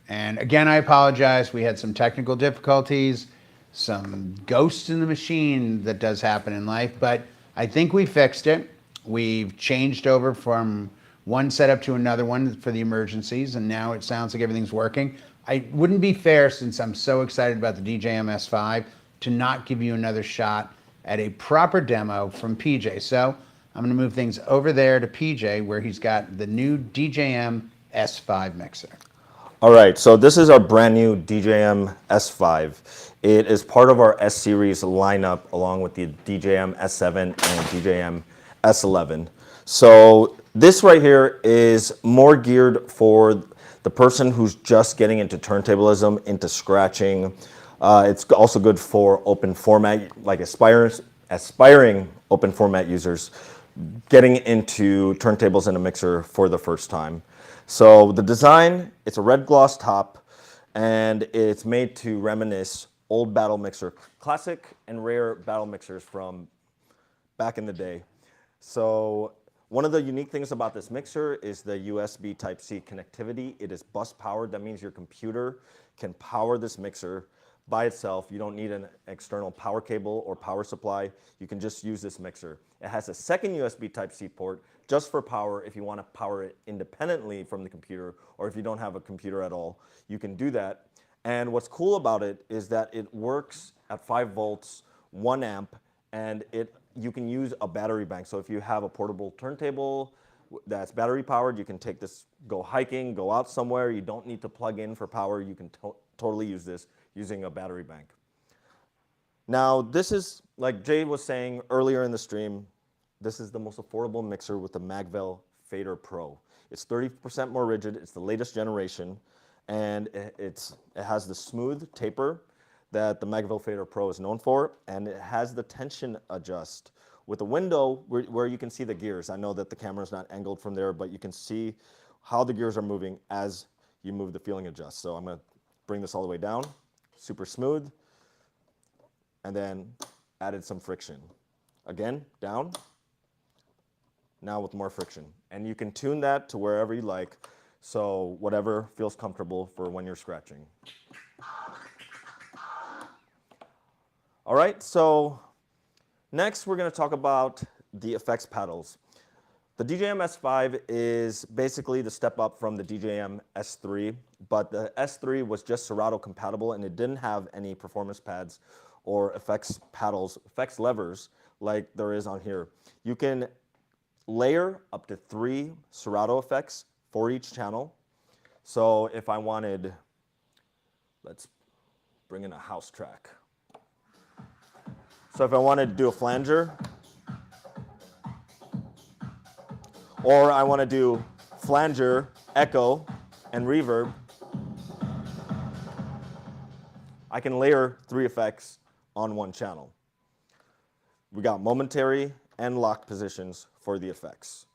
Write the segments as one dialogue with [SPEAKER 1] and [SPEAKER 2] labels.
[SPEAKER 1] And again, I apologize. We had some technical difficulties, some ghosts in the machine that does happen in life, but I think we fixed it. We've changed over from one setup to another one for the emergencies, and now it sounds like everything's working. I wouldn't be fair, since I'm so excited about the DJM-S5, to not give you another shot at a proper demo from PJ. So I'm going to move things over there to PJ, where he's got the new DJM-S5 mixer.
[SPEAKER 2] All right, so this is our brand new DJM-S5. It is part of our S-Series lineup along with the DJM-S7 and DJM-S11. So this right here is more geared for the person who's just getting into turntablism, into scratching. It's also good for open format, like aspiring open format users getting into turntables and a mixer for the first time. So the design, it's a red gloss top, and it's made to reminisce old battle mixer, classic and rare battle mixers from back in the day. So one of the unique things about this mixer is the USB Type-C connectivity. It is bus powered. That means your computer can power this mixer by itself. You don't need an external power cable or power supply. You can just use this mixer. It has a second USB Type-C port just for power if you want to power it independently from the computer, or if you don't have a computer at all, you can do that. And what's cool about it is that it works at 5 volts, 1 amp, and you can use a battery bank. So if you have a portable turntable that's battery powered, you can take this, go hiking, go out somewhere. You don't need to plug in for power. You can totally use this using a battery bank. Now, this is, like Jay was saying earlier in the stream, this is the most affordable mixer with the Magvel Fader Pro. It's 30% more rigid. It's the latest generation, and it has the smooth taper that the Magvel Fader Pro is known for, and it has the tension adjust with a window where you can see the gears. I know that the camera is not angled from there, but you can see how the gears are moving as you move the feeling adjust. So I'm going to bring this all the way down, super smooth, and then added some friction. Again, down. Now with more friction. And you can tune that to wherever you like, so whatever feels comfortable for when you're scratching. All right, so next we're going to talk about the effects paddles. The DJM-S5 is basically the step up from the DJM-S3, but the S3 was just Serato compatible, and it didn't have any performance pads or effects paddles, effects levers like there is on here. You can layer up to 3 Serato effects for each channel. So if I wanted, let's bring in a house track. So if I wanted to do a flanger, or I want to do flanger, echo, and reverb, I can layer 3 effects on one channel. We got momentary and locked positions for the effects.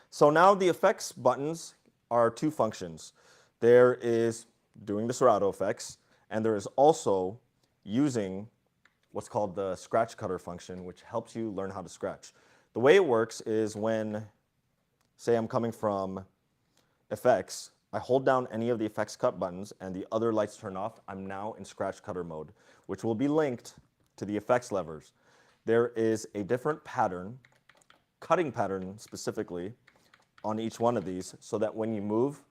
[SPEAKER 2] So now the effects buttons are 2 functions. There is doing the Serato effects, and there is also using what's called the scratch cutter function, which helps you learn how to scratch. The way it works is when, say I'm coming from effects, I hold down any of the effects cut buttons and the other lights turn off. I'm now in scratch cutter mode, which will be linked to the effects levers. There is a different pattern, cutting pattern specifically, on each one of these, so that when you move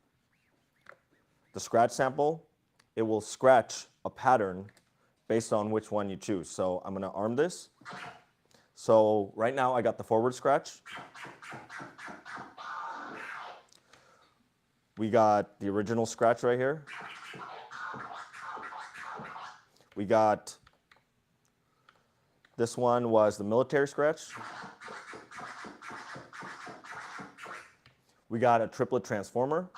[SPEAKER 2] the scratch sample, it will scratch a pattern based on which one you choose. So I'm going to arm this. So right now I got the forward scratch. We got the original scratch right here. We got, this one was the military scratch. We got a triplet transformer.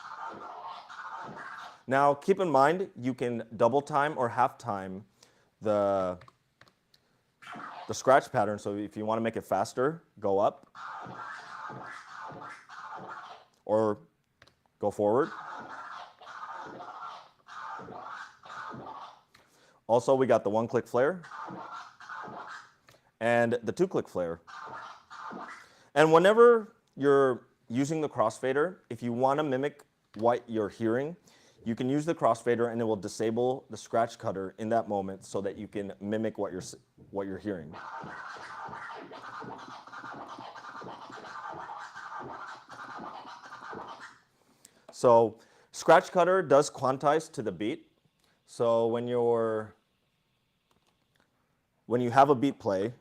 [SPEAKER 2] Now keep in mind, you can double time or half time the scratch pattern. So if you want to make it faster, go up or go forward. Also, we got the 1-click flare and the 2-click flare. And whenever you're using the crossfader, if you want to mimic what you're hearing, You can use the crossfader and it will disable the scratch cutter in that moment so that you can mimic what you're hearing. So scratch cutter does quantize to the beat. So when you have a beat play,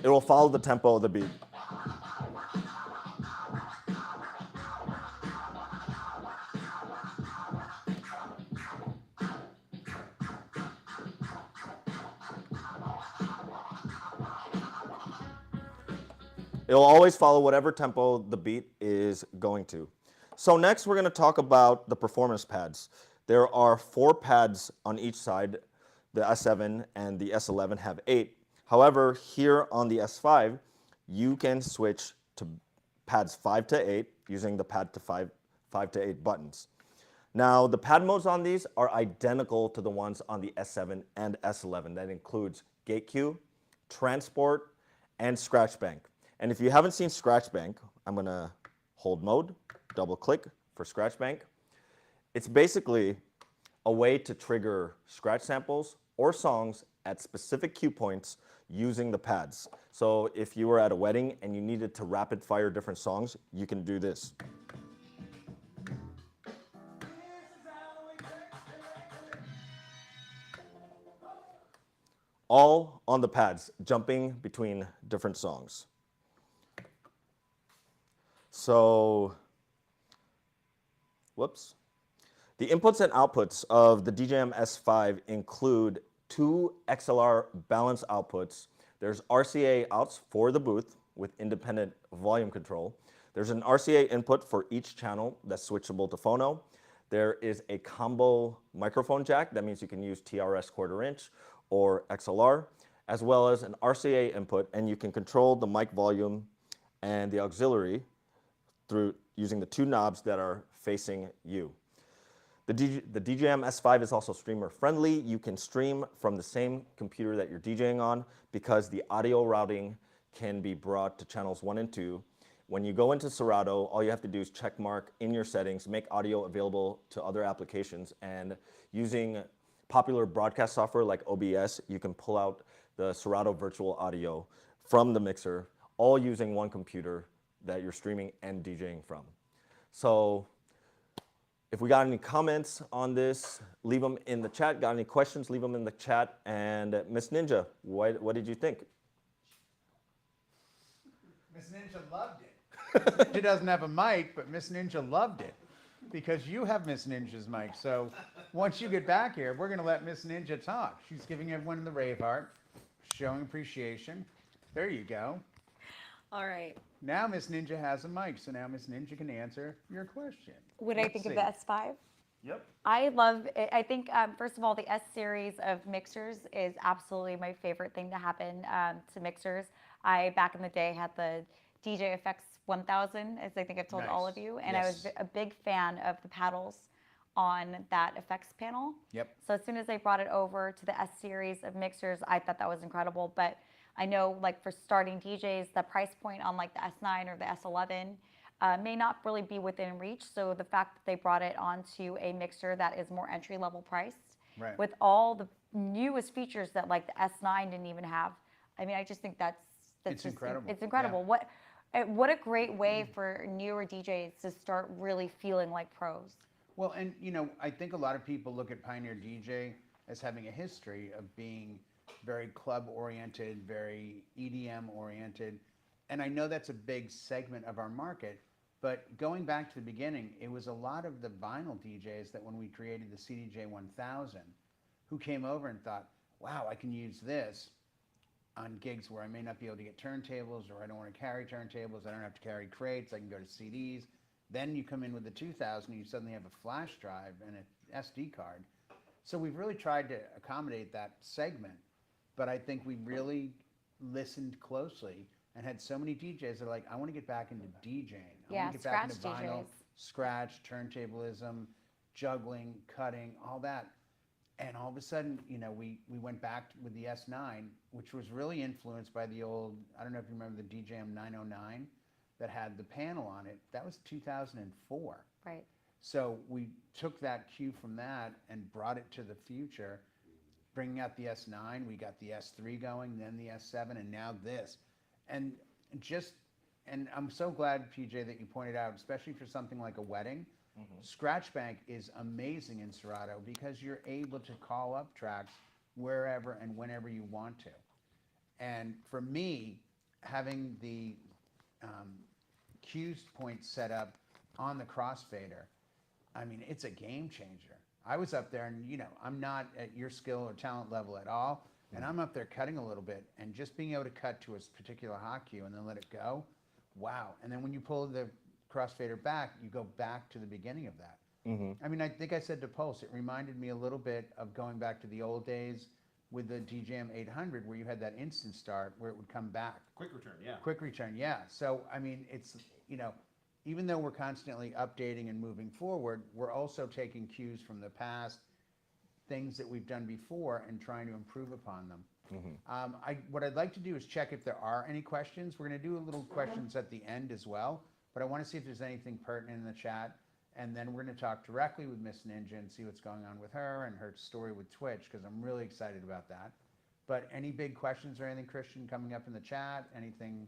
[SPEAKER 2] it will follow the tempo of the beat. It will always follow whatever tempo the beat is going to. So next we're going to talk about the performance pads. There are 4 pads on each side. The S7 and the S11 have 8. However, here on the S5, you can switch to pads 5 to 8 using the pad to 5 to 8 buttons. Now, the pad modes on these are identical to the ones on the S7 and S11. That includes gate cue, transport, and scratch bank. And if you haven't seen scratch bank, I'm going to hold mode, double click for scratch bank. It's basically a way to trigger scratch samples or songs at specific cue points using the pads. So if you were at a wedding and you needed to rapid fire different songs, you can do this. All on the pads, jumping between different songs. So, whoops. The inputs and outputs of the DJM-S5 include 2 XLR balance outputs. There's RCA outs for the booth with independent volume control. There's an RCA input for each channel that's switchable to phono. There is a combo microphone jack. That means you can use TRS 1/4 inch or XLR, as well as an RCA input, and you can control the mic volume and the auxiliary through using the 2 knobs that are facing you. The DJM-S5 is also streamer friendly. You can stream from the same computer that you're DJing on because the audio routing can be brought to channels 1 and 2. When you go into Serato, all you have to do is check mark in your settings, make audio available to other applications, and using popular broadcast software like OBS, you can pull out the Serato virtual audio from the mixer, all using one computer that you're streaming and DJing from. So if we got any comments on this, leave them in the chat. Got any questions, leave them in the chat. And Miss Ninja, what did you think?
[SPEAKER 1] Miss Ninja loved it. She doesn't have a mic, but Miss Ninja loved it because you have Miss Ninja's mic. So once you get back here, we're going to let Miss Ninja talk. She's giving everyone the rave heart, showing appreciation. There you go.
[SPEAKER 3] All right.
[SPEAKER 1] Now Miss Ninja has a mic, so now Miss Ninja can answer your question.
[SPEAKER 3] What do I think of the S5?
[SPEAKER 1] Yep.
[SPEAKER 3] I love it. I think, first of all, the S series of mixers is absolutely my favorite thing to happen to mixers. Back in the day, had the DJ-FX 1000, as I think I've told all of you, and I was a big fan of the paddles on that effects panel.
[SPEAKER 1] Yep.
[SPEAKER 3] So as soon as they brought it over to the S series of mixers, I thought that was incredible. But I know, like, for starting DJs, the price point on like the S9 or the S11 may not really be within reach. So the fact that they brought it onto a mixer that is more entry level priced,
[SPEAKER 1] Right.
[SPEAKER 3] with all the newest features that like the S9 didn't even have. I mean, I just think that's
[SPEAKER 1] It's incredible.
[SPEAKER 3] It's incredible.
[SPEAKER 1] Yeah.
[SPEAKER 3] What a great way for newer DJs to start really feeling like pros.
[SPEAKER 1] Well, and you know, I think a lot of people look at Pioneer DJ as having a history of being very club oriented, very EDM oriented. And I know that's a big segment of our market, but going back to the beginning, it was a lot of the vinyl DJs that when we created the CDJ-1000, who came over and thought, wow, I can use this on gigs where I may not be able to get turntables, or I don't want to carry turntables, I don't have to carry crates, I can go to CDs. Then you come in with the 2000 and you suddenly have a flash drive and an SD card. So we've really tried to accommodate that segment, but I think we really listened closely and had so many DJs that are like, I want to get back into DJing. I
[SPEAKER 3] Yeah,
[SPEAKER 1] want to get back into
[SPEAKER 3] scratch
[SPEAKER 1] vinyl,
[SPEAKER 3] DJs.
[SPEAKER 1] scratch, turntablism, juggling, cutting, all that. And all of a sudden, you know, we went back with the S9, which was really influenced by the old, I don't know if you remember the DJM 909 that had the panel on it. That was 2004.
[SPEAKER 3] Right.
[SPEAKER 1] So we took that cue from that and brought it to the future, bringing out the S9. We got the S3 going, then the S7, and now this. And just, and I'm so glad, PJ, that you pointed out, especially for something like a wedding, Scratch Bank is amazing in Serato because you're able to call up tracks wherever and whenever you want to. And for me, having the cues point set up on the crossfader, I mean, it's a game changer. I was up there and, you know, I'm not at your skill or talent level at all, and I'm up there cutting a little bit, and just being able to cut to a particular hot cue and then let it go, wow. And then when you pull the crossfader back, you go back to the beginning of that. I mean, I think I said to Pulse, it reminded me a little bit of going back to the old days with the DJM-800 where you had that instant start where it would come back.
[SPEAKER 4] Quick return, yeah.
[SPEAKER 1] Quick return, yeah. So, I mean, it's, you know, even though we're constantly updating and moving forward, we're also taking cues from the past, things that we've done before, and trying to improve upon them. What I'd like to do is check if there are any questions. We're going to do a little questions at the end as well, but I want to see if there's anything pertinent in the chat. And then we're going to talk directly with Miss Ninja and see what's going on with her and her story with Twitch, because I'm really excited about that. But any big questions or anything, Christian, coming up in the chat? Anything?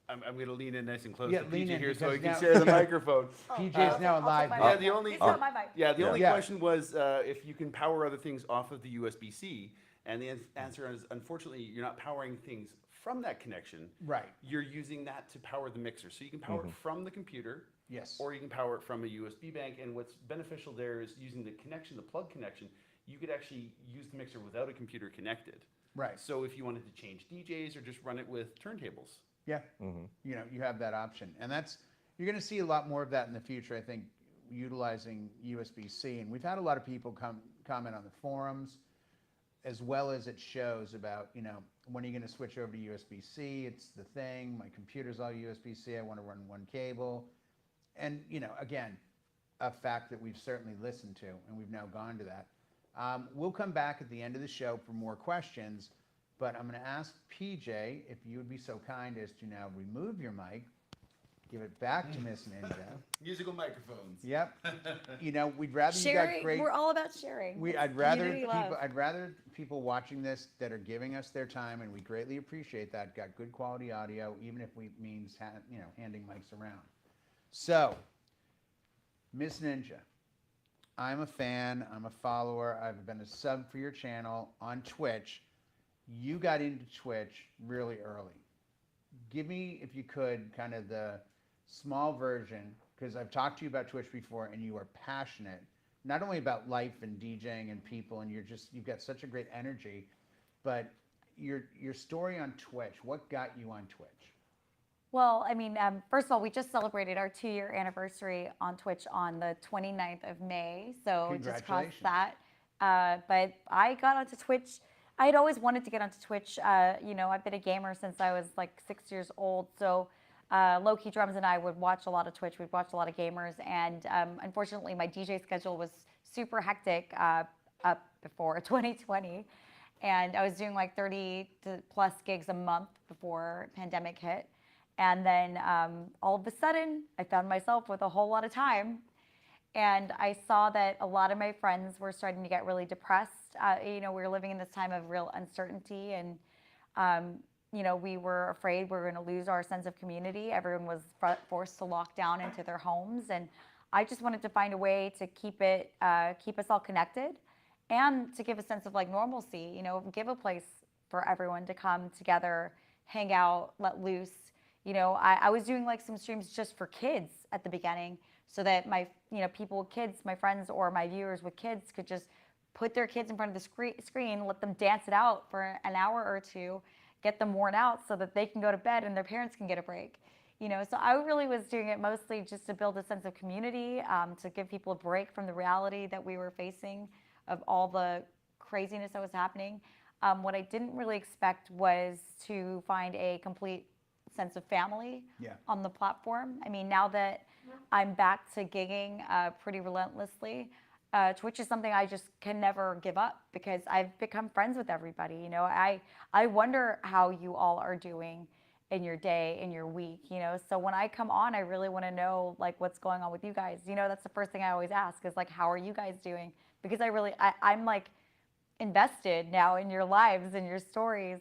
[SPEAKER 4] I'm going to lean in nice and close
[SPEAKER 1] Yeah,
[SPEAKER 4] to
[SPEAKER 1] lean
[SPEAKER 4] PJ
[SPEAKER 1] in
[SPEAKER 4] here so
[SPEAKER 1] because
[SPEAKER 4] he can
[SPEAKER 1] now-
[SPEAKER 4] share the microphone.
[SPEAKER 1] PJ's now
[SPEAKER 3] I'll
[SPEAKER 1] live.
[SPEAKER 3] take my
[SPEAKER 4] Yeah,
[SPEAKER 3] mic.
[SPEAKER 4] the only-
[SPEAKER 3] It's not my mic.
[SPEAKER 4] Yeah, the only
[SPEAKER 1] Yeah.
[SPEAKER 4] question was if you can power other things off of the USB-C, and the answer is unfortunately you're not powering things from that connection.
[SPEAKER 1] Right.
[SPEAKER 4] You're using that to power the mixer. So you can power it from the computer.
[SPEAKER 1] Yes.
[SPEAKER 4] Or you can power it from a USB bank. And what's beneficial there is using the connection, the plug connection, you could actually use the mixer without a computer connected.
[SPEAKER 1] Right.
[SPEAKER 4] So if you wanted to change DJs or just run it with turntables.
[SPEAKER 1] Yeah. You know, you have that option. And that's, you're going to see a lot more of that in the future, I think, utilizing USB-C. And we've had a lot of people comment on the forums, as well as at shows about, you know, when are you going to switch over to USB-C? It's the thing. My computer's all USB-C. I want to run one cable. And, you know, again, a fact that we've certainly listened to, and we've now gone to that. We'll come back at the end of the show for more questions, but I'm going to ask PJ if you would be so kind as to now remove your mic, give it back to Miss Ninja.
[SPEAKER 4] Musical microphones.
[SPEAKER 1] Yep. You know, we'd rather you got
[SPEAKER 3] Sharing,
[SPEAKER 1] great.
[SPEAKER 3] we're all about sharing.
[SPEAKER 1] I'd rather
[SPEAKER 3] Community love.
[SPEAKER 1] people watching this that are giving us their time, and we greatly appreciate that. Got good quality audio, even if we means handing mics around. So, Miss Ninja, I'm a fan. I'm a follower. I've been a sub for your channel on Twitch. You got into Twitch really early. Give me, if you could, kind of the small version, because I've talked to you about Twitch before, and you are passionate, not only about life and DJing and people, and you've got such a great energy, but your story on Twitch. What got you on Twitch?
[SPEAKER 3] Well, I mean, first of all, we just celebrated our 2-year anniversary on Twitch on the 29th of May. So just crossed that. But I got onto Twitch. I had always wanted to get onto Twitch. You know, I've been a gamer since I was like 6 years old. So Low-Key Drums and I would watch a lot of Twitch. We'd watch a lot of gamers. And unfortunately, my DJ schedule was super hectic up before 2020. And I was doing like 30 plus gigs a month before pandemic hit. And then all of a sudden, I found myself with a whole lot of time. And I saw that a lot of my friends were starting to get really depressed. You know, we were living in this time of real uncertainty. And, you know, we were afraid we were going to lose our sense of community. Everyone was forced to lock down into their homes. And I just wanted to find a way to keep us all connected and to give a sense of like normalcy, you know, give a place for everyone to come together, hang out, let loose. You know, I was doing like some streams just for kids at the beginning so that my, you know, people with kids, my friends or my viewers with kids could just put their kids in front of the screen, let them dance it out for an hour or two, get them worn out so that they can go to bed and their parents can get a break. You know, so I really was doing it mostly just to build a sense of community, to give people a break from the reality that we were facing of all the craziness that was happening. What I didn't really expect was to find a complete sense of family on the platform. I mean, now that I'm back to gigging pretty relentlessly, Twitch is something I just can never give up because I've become friends with everybody. You know, I wonder how you all are doing. in your day, in your week, you know? So when I come on, I really want to know like what's going on with you guys. You know, that's the first thing I always ask is like, how are you guys doing? Because I'm like invested now in your lives and your stories.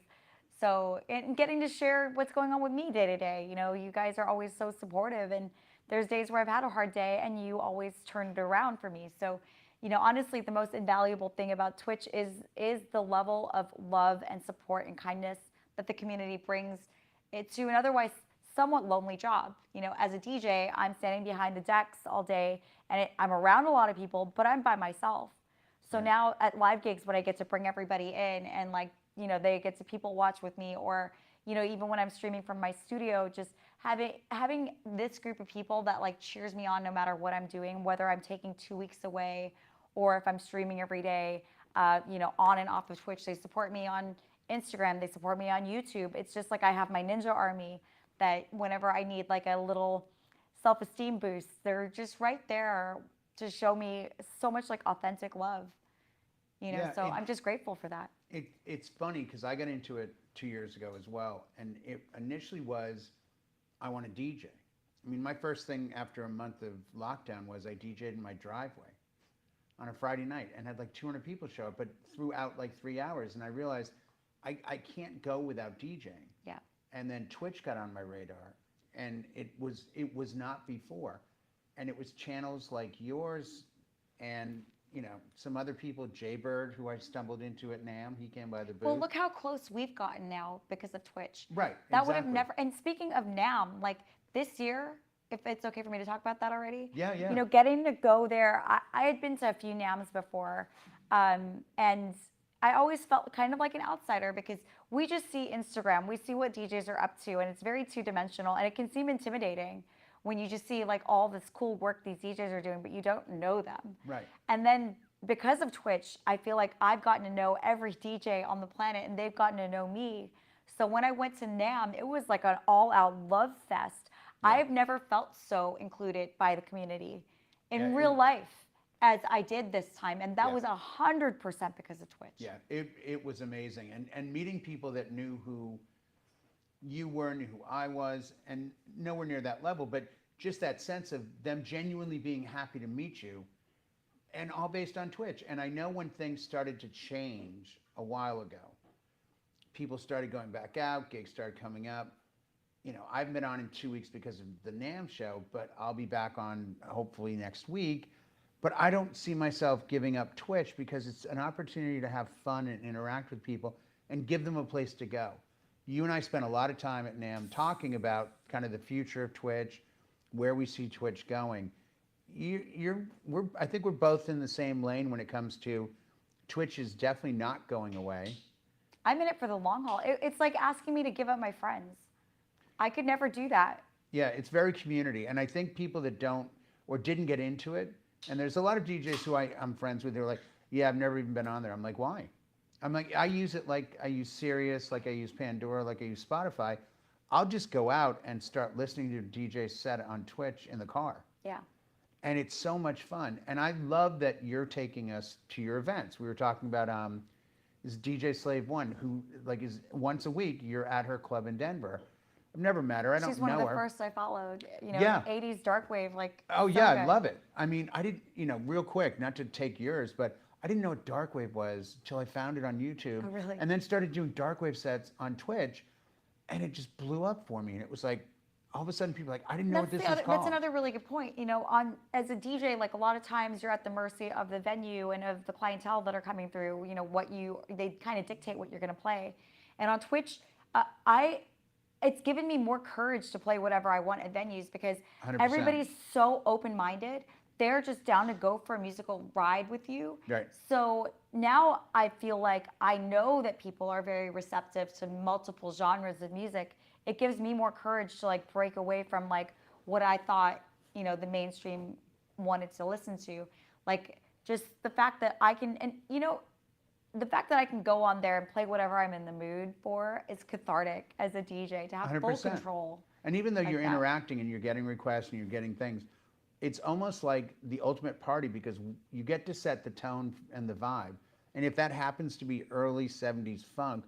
[SPEAKER 3] So, and getting to share what's going on with me day to day. You know, you guys are always so supportive, and there's days where I've had a hard day and you always turn it around for me. So, you know, honestly, the most invaluable thing about Twitch is the level of love and support and kindness that the community brings it to an otherwise somewhat lonely job. You know, as a DJ, I'm standing behind the decks all day, and I'm around a lot of people, but I'm by myself. So now at live gigs, when I get to bring everybody in and like, you know, they get to people watch with me, or, you know, even when I'm streaming from my studio, just having this group of people that like cheers me on no matter what I'm doing, whether I'm taking 2 weeks away or if I'm streaming every day, you know, on and off of Twitch. They support me on Instagram. They support me on YouTube. It's just like I have my ninja army that whenever I need like a little self-esteem boost, they're just right there to show me so much like authentic love, you know.
[SPEAKER 1] Yeah,
[SPEAKER 3] So I'm just grateful for that.
[SPEAKER 1] It's funny because I got into it 2 years ago as well, and it initially was I want to DJ. I mean, my first thing after a month of lockdown was I DJ'd in my driveway on a Friday night and had like 200 people show up, but throughout like 3 hours, and I realized I can't go without DJing.
[SPEAKER 3] Yeah.
[SPEAKER 1] And then Twitch got on my radar, and it was not before, and it was channels like yours, and you know some other people, Jaybird, who I stumbled into at NAMM. He came by the booth.
[SPEAKER 3] Well, look how close we've gotten now because of Twitch.
[SPEAKER 1] Right.
[SPEAKER 3] That would have
[SPEAKER 1] exactly.
[SPEAKER 3] never. And speaking of NAMM, like this year, if it's okay for me to talk about that already.
[SPEAKER 1] Yeah, yeah.
[SPEAKER 3] You know, getting to go there. I had been to a few NAMMs before, and I always felt kind of like an outsider because we just see Instagram, we see what DJs are up to, and it's very two-dimensional, and it can seem intimidating when you just see like all this cool work these DJs are doing, but you don't know them.
[SPEAKER 1] Right.
[SPEAKER 3] And then because of Twitch, I feel like I've gotten to know every DJ on the planet, and they've gotten to know me. So when I went to NAMM, it was like an all-out love fest. Yeah. I've never felt so included by the community in real life as I did this time, and that was 100% because of Twitch.
[SPEAKER 1] Yeah, it was amazing, and meeting people that knew who you were, knew who I was, and nowhere near that level, but just that sense of them genuinely being happy to meet you, and all based on Twitch. And I know when things started to change a while ago, people started going back out, gigs started coming up. You know, I've been on in 2 weeks because of the NAMM show, but I'll be back on hopefully next week. But I don't see myself giving up Twitch because it's an opportunity to have fun and interact with people and give them a place to go. You and I spent a lot of time at NAMM talking about kind of the future of Twitch, where we see Twitch going. I think we're both in the same lane when it comes to Twitch is definitely not going away.
[SPEAKER 3] I'm in it for the long haul. It's like asking me to give up my friends. I could never do that.
[SPEAKER 1] Yeah, it's very community. And I think people that don't or didn't get into it, and there's a lot of DJs who I'm friends with, they're like, yeah, I've never even been on there. I'm like, why? I'm like, I use it like I use Sirius, like I use Pandora, like I use Spotify. I'll just go out and start listening to a DJ set on Twitch in the car.
[SPEAKER 3] Yeah.
[SPEAKER 1] And it's so much fun. And I love that you're taking us to your events. We were talking about this DJ Slave One, who like is once a week, you're at her club in Denver. I've never met her. I don't know her.
[SPEAKER 3] She's one of the first I followed. You know,
[SPEAKER 1] Yeah.
[SPEAKER 3] 80s dark wave, like.
[SPEAKER 1] Oh
[SPEAKER 3] so
[SPEAKER 1] yeah,
[SPEAKER 3] good.
[SPEAKER 1] I love it. I mean, I didn't, you know, real quick, not to take yours, but I didn't know what dark wave was until I found it on YouTube.
[SPEAKER 3] Oh, really?
[SPEAKER 1] And then started doing dark wave sets on Twitch, and it just blew up for me. And it was like, all of a sudden, people are like, I didn't know what this was called.
[SPEAKER 3] That's another really good point. You know, as a DJ, like a lot of times you're at the mercy of the venue and of the clientele that are coming through. You know, they kind of dictate what you're going to play. And on Twitch, it's given me more courage to play whatever I want at venues because
[SPEAKER 1] 100%.
[SPEAKER 3] everybody's so open-minded. They're just down to go for a musical ride with you.
[SPEAKER 1] Right.
[SPEAKER 3] So now I feel like I know that people are very receptive to multiple genres of music. It gives me more courage to like break away from like what I thought, you know, the mainstream wanted to listen to. Like just the fact that I can, and you know, the fact that I can go on there and play whatever I'm in the mood for is cathartic as a DJ to have
[SPEAKER 1] 100%.
[SPEAKER 3] full control.
[SPEAKER 1] And even though
[SPEAKER 3] like
[SPEAKER 1] you're
[SPEAKER 3] that.
[SPEAKER 1] interacting and you're getting requests and you're getting things, it's almost like the ultimate party because you get to set the tone and the vibe. And if that happens to be early 70s funk,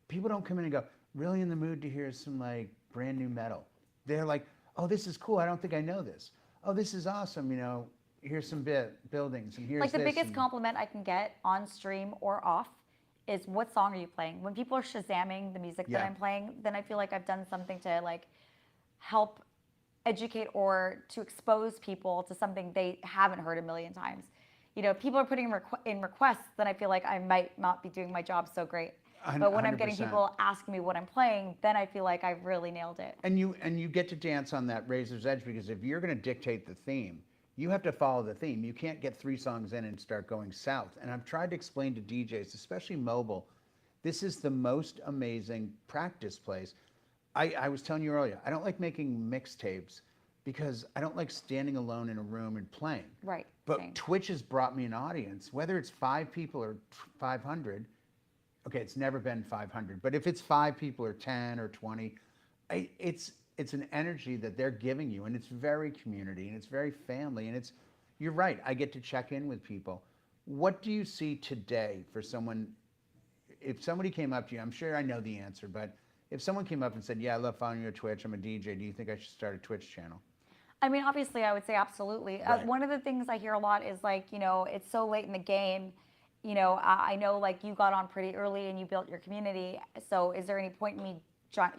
[SPEAKER 1] people don't come in and go, really in the mood to hear some like brand new metal. They're like, oh, this is cool. I don't think I know this. Oh, this is awesome. You know, here's some buildings and here's
[SPEAKER 3] Like the
[SPEAKER 1] this.
[SPEAKER 3] biggest
[SPEAKER 1] and-
[SPEAKER 3] compliment I can get on stream or off is what song are you playing? When people are shazamming the music that
[SPEAKER 1] Yeah.
[SPEAKER 3] I'm playing, then I feel like I've done something to like help educate or to expose people to something they haven't heard a million times. You know, if people are putting in requests, then I feel like I might not be doing my job so great. But when I'm getting
[SPEAKER 1] 100%.
[SPEAKER 3] people asking me what I'm playing, then I feel like I've really nailed it.
[SPEAKER 1] And you get to dance on that razor's edge because if you're going to dictate the theme, you have to follow the theme. You can't get 3 songs in and start going south. And I've tried to explain to DJs, especially mobile, this is the most amazing practice place. I was telling you earlier, I don't like making mixtapes because I don't like standing alone in a room and playing.
[SPEAKER 3] Right.
[SPEAKER 1] But
[SPEAKER 3] same.
[SPEAKER 1] Twitch has brought me an audience, whether it's 5 people or 500. Okay, it's never been 500, but if it's 5 people or 10 or 20, it's an energy that they're giving you, and it's very community and it's very family, and you're right. I get to check in with people. What do you see today for someone? If somebody came up to you, I'm sure I know the answer, but if someone came up and said, "Yeah, I love following you on Twitch. I'm a DJ. Do you think I should start a Twitch channel?"
[SPEAKER 3] I mean, obviously, I would say absolutely.
[SPEAKER 1] Right.
[SPEAKER 3] One of the things I hear a lot is like, you know, it's so late in the game. You know, I know like you got on pretty early and you built your community. So is there any point in me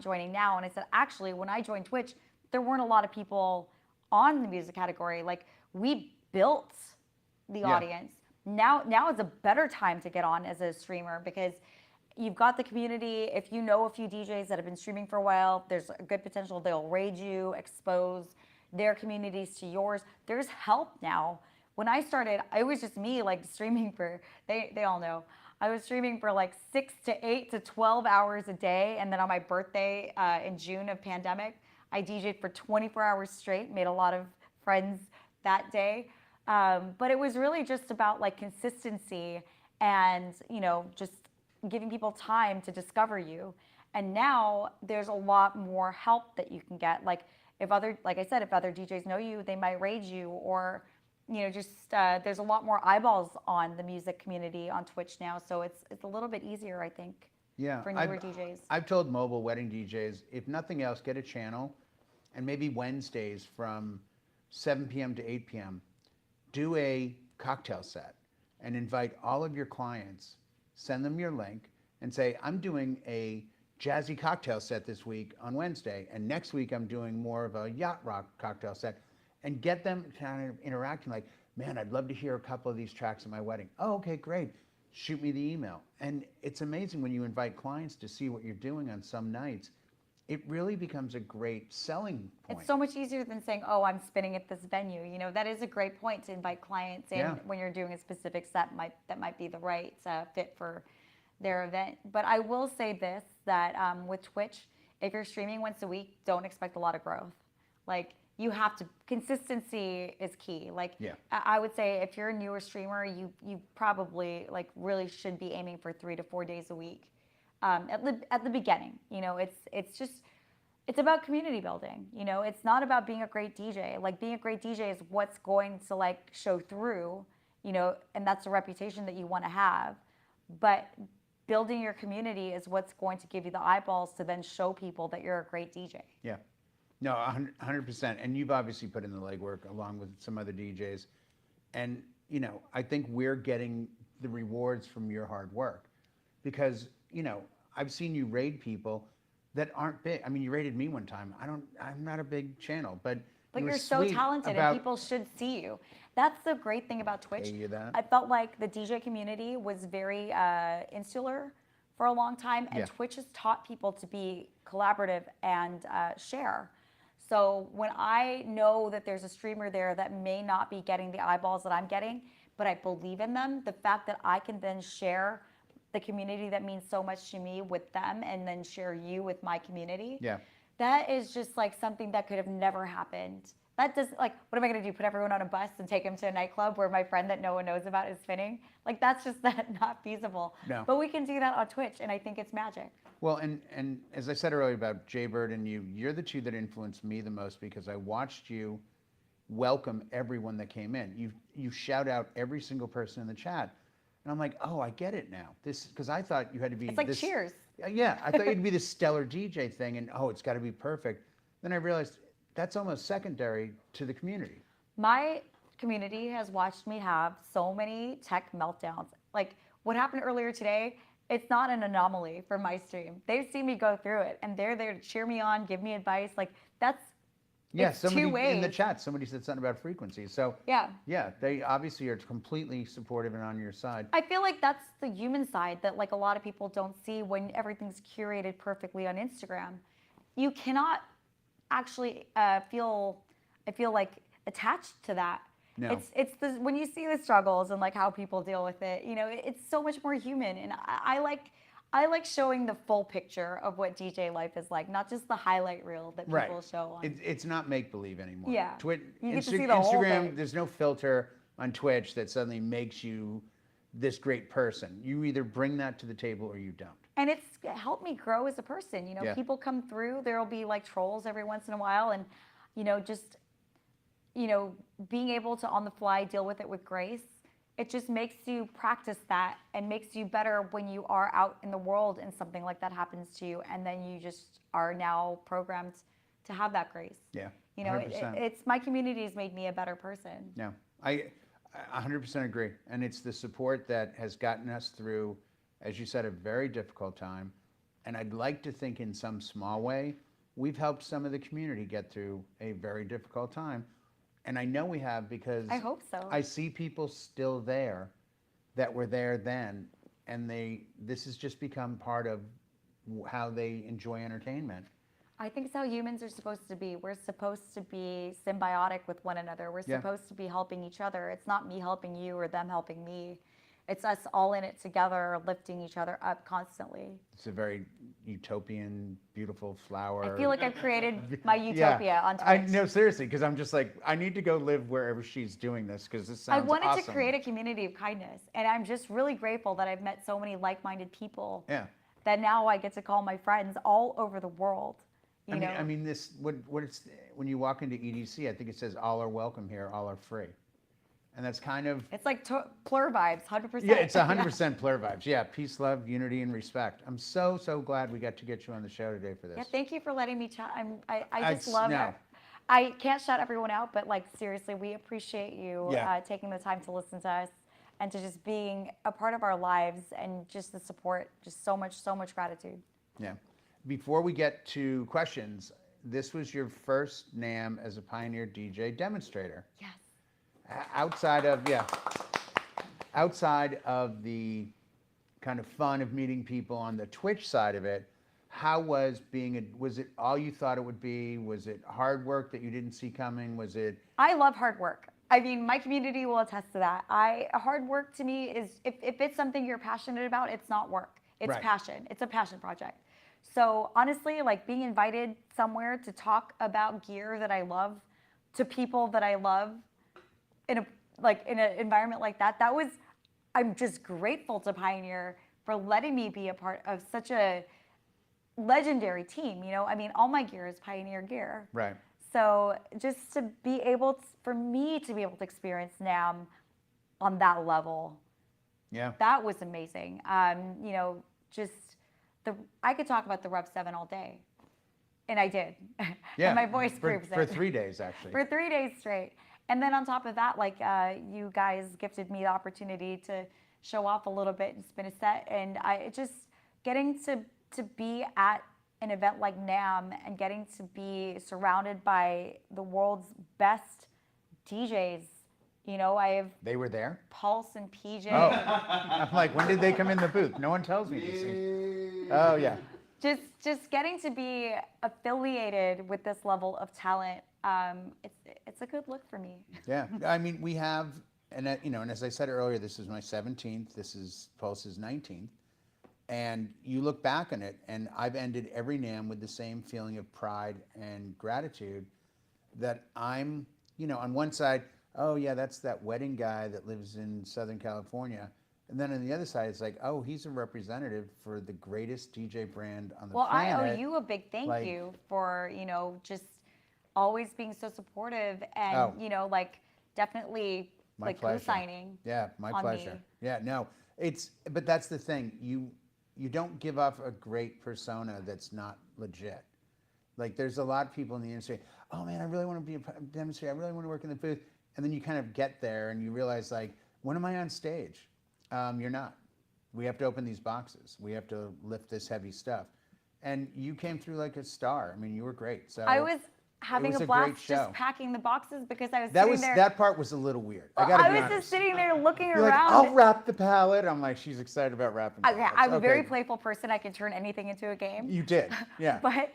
[SPEAKER 3] joining now? And I said, actually, when I joined Twitch, there weren't a lot of people on the music category. Like we built the
[SPEAKER 1] Yeah.
[SPEAKER 3] audience. Now is a better time to get on as a streamer because you've got the community. If you know a few DJs that have been streaming for a while, there's a good potential they'll raid you, expose their communities to yours. There's help now. When I started, it was just me like streaming for, they all know, I was streaming for like 6 to 8 to 12 hours a day. And then on my birthday in June of pandemic, I DJ'd for 24 hours straight, made a lot of friends that day. But it was really just about like consistency and, you know, just giving people time to discover you. And now there's a lot more help that you can get. Like like I said, if other DJs know you, they might raid you, or, you know, just there's a lot more eyeballs on the music community on Twitch now. So it's a little bit easier, I think,
[SPEAKER 1] Yeah,
[SPEAKER 3] for newer DJs.
[SPEAKER 1] I've told mobile wedding DJs, if nothing else, get a channel, and maybe Wednesdays from 7 p.m. to 8 p.m., do a cocktail set and invite all of your clients, send them your link, and say, I'm doing a jazzy cocktail set this week on Wednesday, and next week I'm doing more of a yacht rock cocktail set, and get them kind of interacting like, man, I'd love to hear a couple of these tracks at my wedding. Oh, okay, great. Shoot me the email. And it's amazing when you invite clients to see what you're doing on some nights. It really becomes a great selling point.
[SPEAKER 3] It's so much easier than saying, oh, I'm spinning at this venue. You know, that is a great point to invite clients in
[SPEAKER 1] Yeah.
[SPEAKER 3] when you're doing a specific set that might be the right fit for their event. But I will say this, that with Twitch, if you're streaming once a week, don't expect a lot of growth. Like, you have to, consistency is key. Like,
[SPEAKER 1] Yeah.
[SPEAKER 3] I would say if you're a newer streamer, you probably like really should be aiming for 3 to 4 days a week at the beginning. You know, it's about community building. You know, it's not about being a great DJ. Like, being a great DJ is what's going to like show through, you know, and that's a reputation that you want to have. But building your community is what's going to give you the eyeballs to then show people that you're a great DJ.
[SPEAKER 1] Yeah. No, 100%. And you've obviously put in the legwork along with some other DJs. And, you know, I think we're getting the rewards from your hard work because, you know, I've seen you raid people that aren't big. I mean, you raided me one time. I'm not a big channel, but
[SPEAKER 3] But
[SPEAKER 1] you were
[SPEAKER 3] you're so
[SPEAKER 1] sweet
[SPEAKER 3] talented
[SPEAKER 1] about-
[SPEAKER 3] and people should see you. That's the great thing about Twitch.
[SPEAKER 1] Pay you that.
[SPEAKER 3] I felt like the DJ community was very insular for a long time, and
[SPEAKER 1] Yeah.
[SPEAKER 3] Twitch has taught people to be collaborative and share. So when I know that there's a streamer there that may not be getting the eyeballs that I'm getting, but I believe in them, the fact that I can then share the community that means so much to me with them and then share you with my community,
[SPEAKER 1] Yeah.
[SPEAKER 3] that is just like something that could have never happened. That does, like, what am I going to do? Put everyone on a bus and take them to a nightclub where my friend that no one knows about is spinning? Like, that's just not feasible.
[SPEAKER 1] No.
[SPEAKER 3] But we can do that on Twitch, and I think it's magic.
[SPEAKER 1] Well, and as I said earlier about Jaybird and you're the two that influenced me the most because I watched you welcome everyone that came in. You shout out every single person in the chat. And I'm like, oh, I get it now. This, because I thought you had to be
[SPEAKER 3] It's like
[SPEAKER 1] this,
[SPEAKER 3] Cheers.
[SPEAKER 1] Yeah, I thought you'd be the stellar DJ thing, and oh, it's got to be perfect. Then I realized that's almost secondary to the community.
[SPEAKER 3] My community has watched me have so many tech meltdowns. Like what happened earlier today, it's not an anomaly for my stream. They've seen me go through it and they're there to cheer me on, give me advice. Like that's
[SPEAKER 1] Yeah,
[SPEAKER 3] it's two
[SPEAKER 1] somebody in the
[SPEAKER 3] ways.
[SPEAKER 1] chat, somebody said something about frequencies. So
[SPEAKER 3] Yeah.
[SPEAKER 1] yeah, they obviously are completely supportive and on your side.
[SPEAKER 3] I feel like that's the human side that like a lot of people don't see when everything's curated perfectly on Instagram. You cannot actually feel, I feel like, attached to that.
[SPEAKER 1] No.
[SPEAKER 3] It's the when you see the struggles and like how people deal with it, you know, it's so much more human. And I like showing the full picture of what DJ life is like, not just the highlight reel that
[SPEAKER 1] Right.
[SPEAKER 3] people show on.
[SPEAKER 1] It's not make believe anymore.
[SPEAKER 3] Yeah. You get to see the whole
[SPEAKER 1] Instagram,
[SPEAKER 3] thing.
[SPEAKER 1] there's no filter on Twitch that suddenly makes you this great person. You either bring that to the table or you don't.
[SPEAKER 3] And it's helped me grow as a person. You know,
[SPEAKER 1] Yeah.
[SPEAKER 3] people come through, there'll be like trolls every once in a while. And, you know, just, you know, being able to on the fly deal with it with grace, it just makes you practice that and makes you better when you are out in the world and something like that happens to you. And then you just are now programmed to have that grace.
[SPEAKER 1] Yeah.
[SPEAKER 3] You know,
[SPEAKER 1] 100%.
[SPEAKER 3] it's my community has made me a better person.
[SPEAKER 1] No, I 100% agree. And it's the support that has gotten us through, as you said, a very difficult time. And I'd like to think in some small way, we've helped some of the community get through a very difficult time. And I know we have because
[SPEAKER 3] I hope so.
[SPEAKER 1] I see people still there that were there then. And this has just become part of how they enjoy entertainment.
[SPEAKER 3] I think it's how humans are supposed to be. We're supposed to be symbiotic with one another. We're
[SPEAKER 1] Yeah.
[SPEAKER 3] supposed to be helping each other. It's not me helping you or them helping me. It's us all in it together, lifting each other up constantly.
[SPEAKER 1] It's a very utopian, beautiful flower.
[SPEAKER 3] I feel like I've created my utopia on Twitch.
[SPEAKER 1] I no, seriously, because I'm just like, I need to go live wherever she's doing this because this
[SPEAKER 3] I
[SPEAKER 1] sounds
[SPEAKER 3] wanted
[SPEAKER 1] awesome.
[SPEAKER 3] to create a community of kindness, and I'm just really grateful that I've met so many like-minded people.
[SPEAKER 1] Yeah.
[SPEAKER 3] That now I get to call my friends all over the world. You know.
[SPEAKER 1] I mean, this what it's when you walk into EDC, I think it says all are welcome here, all are free, and that's kind of
[SPEAKER 3] It's like plur vibes, 100%.
[SPEAKER 1] yeah, it's 100% Plur vibes. Yeah, peace, love, unity, and respect. I'm so glad we got to get you on the show today for this.
[SPEAKER 3] Yeah, thank you for letting me chat. I just
[SPEAKER 1] It's-
[SPEAKER 3] love
[SPEAKER 1] no.
[SPEAKER 3] it. I can't shout everyone out, but like seriously, we appreciate you
[SPEAKER 1] Yeah.
[SPEAKER 3] taking the time to listen to us and to just being a part of our lives and just the support. Just so much gratitude.
[SPEAKER 1] Yeah. Before we get to questions, this was your first NAMM as a Pioneer DJ demonstrator.
[SPEAKER 3] Yes.
[SPEAKER 1] Outside of the kind of fun of meeting people on the Twitch side of it, how was was it all you thought it would be? Was it hard work that you didn't see coming? Was it?
[SPEAKER 3] I love hard work. I mean, my community will attest to that. Hard work to me is if it's something you're passionate about, it's not work. It's
[SPEAKER 1] Right.
[SPEAKER 3] passion. It's a passion project. So honestly, like being invited somewhere to talk about gear that I love to people that I love in an environment like that, I'm just grateful to Pioneer for letting me be a part of such a legendary team. You know, I mean, all my gear is Pioneer gear.
[SPEAKER 1] Right.
[SPEAKER 3] So just to be able for me to be able to experience NAMM on that level,
[SPEAKER 1] Yeah.
[SPEAKER 3] that was amazing. You know, just I could talk about the Rev 7 all day, and I did.
[SPEAKER 1] Yeah.
[SPEAKER 3] And my voice proves
[SPEAKER 1] for
[SPEAKER 3] it.
[SPEAKER 1] 3 days actually.
[SPEAKER 3] For 3 days straight. And then on top of that, like you guys gifted me the opportunity to show off a little bit and spin a set, and I just getting to be at an event like NAMM and getting to be surrounded by the world's best DJs. You know, I have
[SPEAKER 1] They were there.
[SPEAKER 3] Pulse and PJ.
[SPEAKER 1] Oh, I'm like, when did they come in the booth? No one tells me. Oh yeah.
[SPEAKER 3] Just getting to be affiliated with this level of talent, it's a good look for me.
[SPEAKER 1] Yeah, I mean, we have, and as I said earlier, this is my 17th. This is Pulse's 19th, and you look back on it, and I've ended every NAMM with the same feeling of pride and gratitude that I'm, on one side, oh yeah, that's that wedding guy that lives in Southern California. And then on the other side, it's like, oh, he's a representative for the greatest DJ brand on the
[SPEAKER 3] Well,
[SPEAKER 1] planet.
[SPEAKER 3] I owe you a big thank
[SPEAKER 1] Like-
[SPEAKER 3] you for, just always being so supportive and,
[SPEAKER 1] Oh.
[SPEAKER 3] definitely
[SPEAKER 1] My
[SPEAKER 3] like
[SPEAKER 1] pleasure.
[SPEAKER 3] co-signing.
[SPEAKER 1] Yeah, my
[SPEAKER 3] on
[SPEAKER 1] pleasure.
[SPEAKER 3] me.
[SPEAKER 1] Yeah, no, but that's the thing. you don't give off a great persona that's not legit. Like there's a lot of people in the industry, oh man, I really want to be a demonstrator, I really want to work in the booth. And then you kind of get there and you realize like, when am I on stage? You're not. We have to open these boxes. We have to lift this heavy stuff. And you came through like a star. I mean, you were great. So
[SPEAKER 3] I was having
[SPEAKER 1] was
[SPEAKER 3] a
[SPEAKER 1] a great
[SPEAKER 3] blast
[SPEAKER 1] show.
[SPEAKER 3] just packing the boxes because I was
[SPEAKER 1] that
[SPEAKER 3] sitting
[SPEAKER 1] was
[SPEAKER 3] there.
[SPEAKER 1] that part was a little weird. I
[SPEAKER 3] Well,
[SPEAKER 1] gotta
[SPEAKER 3] I
[SPEAKER 1] be
[SPEAKER 3] was
[SPEAKER 1] honest.
[SPEAKER 3] just sitting there looking
[SPEAKER 1] You're like,
[SPEAKER 3] around.
[SPEAKER 1] I'll wrap the pallet. I'm like, she's excited about wrapping
[SPEAKER 3] Okay,
[SPEAKER 1] pallets.
[SPEAKER 3] I'm a very
[SPEAKER 1] Okay.
[SPEAKER 3] playful person. I can turn anything into a game.
[SPEAKER 1] You did, yeah.
[SPEAKER 3] But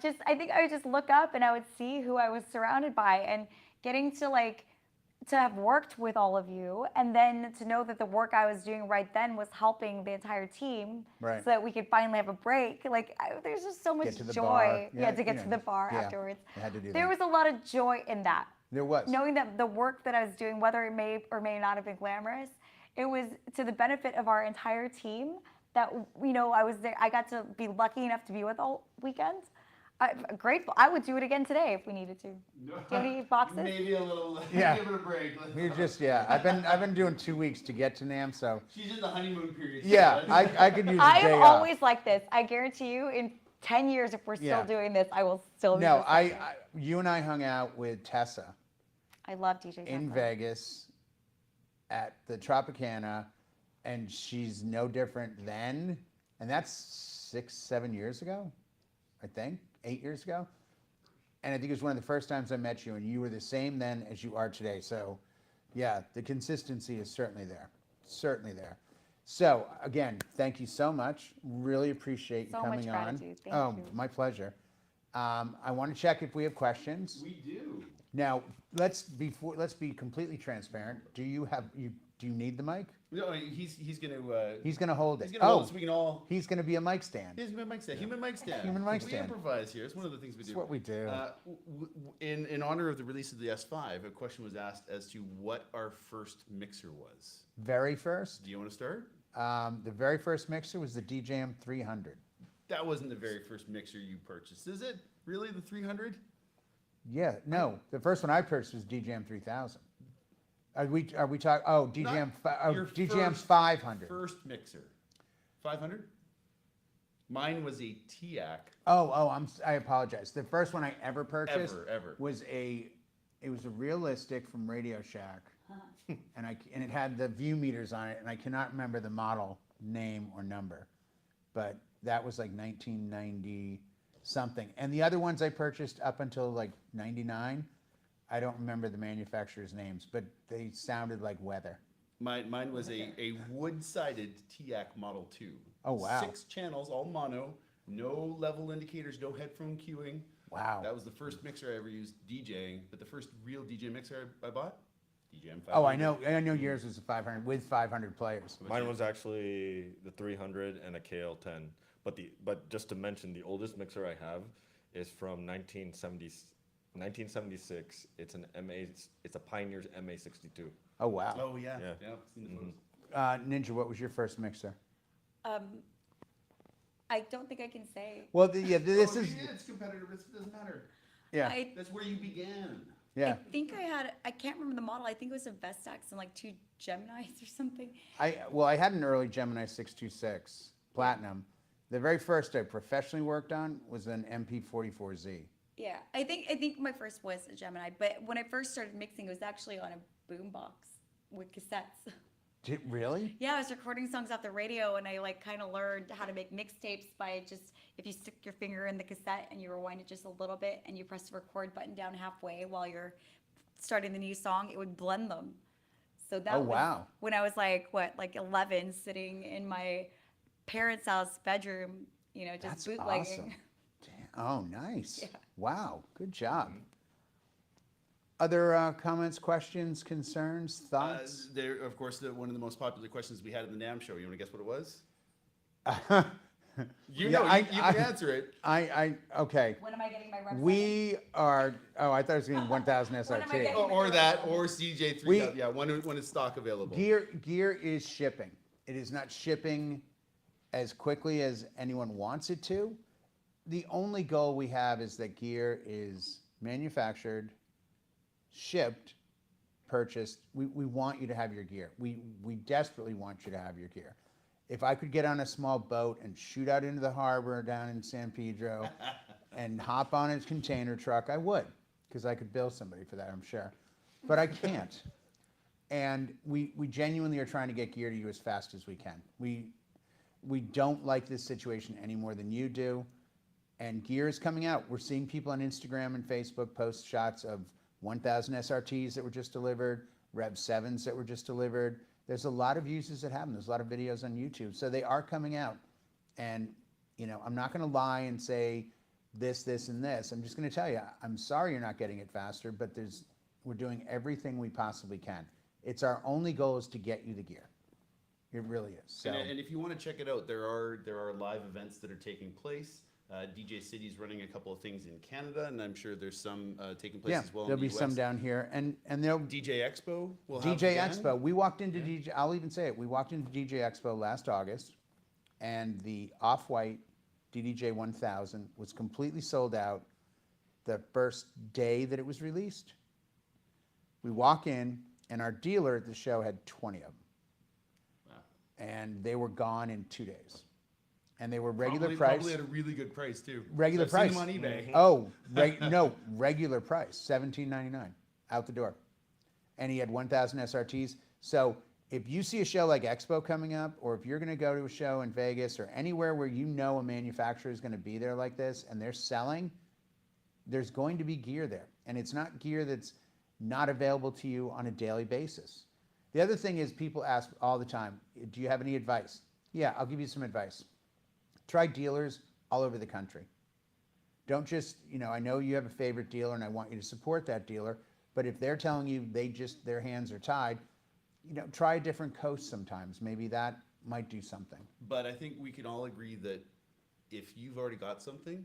[SPEAKER 3] just, I think I would just look up and I would see who I was surrounded by, and getting to like, to have worked with all of you, and then to know that the work I was doing right then was helping the entire team,
[SPEAKER 1] Right.
[SPEAKER 3] so that we could finally have a break. Like, there's just so much
[SPEAKER 1] to the
[SPEAKER 3] joy.
[SPEAKER 1] bar.
[SPEAKER 3] Yeah,
[SPEAKER 1] Yeah,
[SPEAKER 3] to get
[SPEAKER 1] you
[SPEAKER 3] to
[SPEAKER 1] know,
[SPEAKER 3] the bar
[SPEAKER 1] yeah,
[SPEAKER 3] afterwards.
[SPEAKER 1] you had to do
[SPEAKER 3] There
[SPEAKER 1] that.
[SPEAKER 3] was a lot of joy in that.
[SPEAKER 1] There was.
[SPEAKER 3] Knowing that the work that I was doing, whether it may or may not have been glamorous, it was to the benefit of our entire team. That, you know, I was there. I got to be lucky enough to be with all weekend. I'm grateful. I would do it again today if we needed to. Do you have any boxes?
[SPEAKER 4] Maybe a little.
[SPEAKER 1] Yeah.
[SPEAKER 4] Give it a break.
[SPEAKER 1] We're just, yeah. I've been doing 2 weeks to get to NAMM, so
[SPEAKER 4] She's in the honeymoon period.
[SPEAKER 1] yeah, I could use a
[SPEAKER 3] I
[SPEAKER 1] day
[SPEAKER 3] am
[SPEAKER 1] off.
[SPEAKER 3] always like this. I guarantee you, in 10 years, if we're still
[SPEAKER 1] Yeah.
[SPEAKER 3] doing this, I will still be
[SPEAKER 1] No,
[SPEAKER 3] this way.
[SPEAKER 1] you and I hung out with Tessa
[SPEAKER 3] I love DJ
[SPEAKER 1] in
[SPEAKER 3] Jacko.
[SPEAKER 1] Vegas at the Tropicana, and she's no different then. And that's 6, 7 years ago, I think, 8 years ago. And I think it was one of the first times I met you, and you were the same then as you are today. So, yeah, the consistency is certainly there. Certainly there. So, again, thank you so much. Really appreciate you
[SPEAKER 3] So
[SPEAKER 1] coming
[SPEAKER 3] much
[SPEAKER 1] on.
[SPEAKER 3] gratitude. Thank
[SPEAKER 1] Oh,
[SPEAKER 3] you.
[SPEAKER 1] my pleasure. I want to check if we have questions.
[SPEAKER 4] We do.
[SPEAKER 1] Now, let's be completely transparent. Do you need the mic?
[SPEAKER 4] No, he's gonna.
[SPEAKER 1] He's going to hold it.
[SPEAKER 4] He's gonna hold it so we can all.
[SPEAKER 1] He's going to be a mic stand.
[SPEAKER 4] He's human mic stand. Human mic stand.
[SPEAKER 1] Human mic
[SPEAKER 4] We
[SPEAKER 1] stand.
[SPEAKER 4] improvise here. It's one of the things we do.
[SPEAKER 1] It's what we do.
[SPEAKER 4] In honor of the release of the S5, a question was asked as to what our first mixer was.
[SPEAKER 1] Very first,
[SPEAKER 4] Do you want to start?
[SPEAKER 1] the very first mixer was the DJM-300.
[SPEAKER 4] That wasn't the very first mixer you purchased, is it? Really, the 300?
[SPEAKER 1] Yeah, no, the first one I purchased was DJM-3000. Are we talking? Oh,
[SPEAKER 4] Your
[SPEAKER 1] DJM's
[SPEAKER 4] first-
[SPEAKER 1] 500.
[SPEAKER 4] First mixer. 500? Mine was a TIAC.
[SPEAKER 1] I apologize. The first one I ever purchased
[SPEAKER 4] Ever.
[SPEAKER 1] was it was a realistic from Radio Shack, and it had the view meters on it, and I cannot remember the model name or number, but that was like 1990 something. And the other ones I purchased up until like 99, I don't remember the manufacturer's names, but they sounded like weather.
[SPEAKER 4] Mine was a wood-sided TIAC Model 2.
[SPEAKER 1] Oh, wow.
[SPEAKER 4] 6 channels, all mono, no level indicators, no headphone cueing.
[SPEAKER 1] Wow.
[SPEAKER 4] That was the first mixer I ever used DJing, but the first real DJ mixer I bought, DJM-500.
[SPEAKER 1] Oh, I know yours was a 500 with 500 players.
[SPEAKER 2] Mine was actually the 300 and a KL10. But just to mention, the oldest mixer I have is from 1976. It's an It's a Pioneer's MA62.
[SPEAKER 1] Oh, wow.
[SPEAKER 4] Oh, yeah.
[SPEAKER 2] Yeah.
[SPEAKER 4] Seen the photos.
[SPEAKER 1] Ninja, what was your first mixer?
[SPEAKER 3] I don't think I can say.
[SPEAKER 1] Well, this
[SPEAKER 4] Oh,
[SPEAKER 1] is,
[SPEAKER 4] yeah, it's competitive. It doesn't matter.
[SPEAKER 1] yeah,
[SPEAKER 4] That's where you began.
[SPEAKER 1] yeah.
[SPEAKER 3] I think I can't remember the model. I think it was a Vestax and like 2 Geminis or something.
[SPEAKER 1] I had an early Gemini 626 Platinum. The very first I professionally worked on was an MP44Z.
[SPEAKER 3] Yeah, I think my first was a Gemini, but when I first started mixing, it was actually on a boombox with cassettes.
[SPEAKER 1] Did really?
[SPEAKER 3] Yeah, I was recording songs off the radio, and I like kind of learned how to make mixtapes by just, if you stick your finger in the cassette and you rewind it just a little bit, and you press the record button down halfway while you're starting the new song, it would blend them. So that was
[SPEAKER 1] wow.
[SPEAKER 3] when I was like 11, sitting in my parents' house bedroom, just
[SPEAKER 1] That's
[SPEAKER 3] bootlegging.
[SPEAKER 1] awesome. Damn. Oh, nice.
[SPEAKER 3] Yeah.
[SPEAKER 1] Wow, good job. Other comments, questions, concerns, thoughts?
[SPEAKER 4] There, of course, one of the most popular questions we had in the NAMM show. You want to guess what it was? You
[SPEAKER 1] Yeah,
[SPEAKER 4] know, you can answer it.
[SPEAKER 1] Okay.
[SPEAKER 3] When am I getting my reps?
[SPEAKER 1] We are, I thought it was getting 1000
[SPEAKER 3] When am I
[SPEAKER 1] SRT.
[SPEAKER 3] getting-
[SPEAKER 4] Or that, or CJ3.
[SPEAKER 1] We-
[SPEAKER 4] Yeah, when is stock available?
[SPEAKER 1] Gear is shipping. It is not shipping as quickly as anyone wants it to. The only goal we have is that gear is manufactured, shipped, purchased. We want you to have your gear. We desperately want you to have your gear. if I could get on a small boat and shoot out into the harbor down in San Pedro and hop on a container truck, I would, because I could bill somebody for that, I'm sure. But I can't. And we genuinely are trying to get gear to you as fast as we can. We don't like this situation any more than you do. And gear is coming out. We're seeing people on Instagram and Facebook post shots of 1,000 SRTs that were just delivered, Rev 7s that were just delivered. There's a lot of uses that happen. There's a lot of videos on YouTube. So they are coming out. And, you know, I'm not going to lie and say this, this, and this. I'm just going to tell you, I'm sorry you're not getting it faster, but we're doing everything we possibly can. It's our only goal is to get you the gear. It really is. So.
[SPEAKER 4] And if you want to check it out, there are live events that are taking place. DJ City's running a couple of things in Canada, and I'm sure there's some taking place as well.
[SPEAKER 1] There'll
[SPEAKER 4] in the
[SPEAKER 1] be some
[SPEAKER 4] US.
[SPEAKER 1] down here, and there'll
[SPEAKER 4] DJ Expo will have
[SPEAKER 1] DJ
[SPEAKER 4] again.
[SPEAKER 1] Expo. We walked into DJ. I'll even say it. We walked into DJ Expo last August, and the Off-White DDJ 1000 was completely sold out the first day that it was released. We walk in, and our dealer at the show had 20 of them,
[SPEAKER 4] Wow.
[SPEAKER 1] and they were gone in 2 days. And they were regular price.
[SPEAKER 4] Probably at a really good price too.
[SPEAKER 1] Regular
[SPEAKER 4] I've
[SPEAKER 1] price.
[SPEAKER 4] seen them on eBay.
[SPEAKER 1] Oh, no, regular price, $17.99 out the door. And he had 1,000 SRTs. So if you see a show like Expo coming up, or if you're going to go to a show in Vegas or anywhere where you know a manufacturer is going to be there like this and they're selling, there's going to be gear there. And it's not gear that's not available to you on a daily basis. The other thing is people ask all the time, do you have any advice? Yeah, I'll give you some advice. Try dealers all over the country. Don't just, you know, I know you have a favorite dealer and I want you to support that dealer, but if they're telling you their hands are tied, you know, try a different coast sometimes. Maybe that might do something.
[SPEAKER 4] But I think we can all agree that if you've already got something,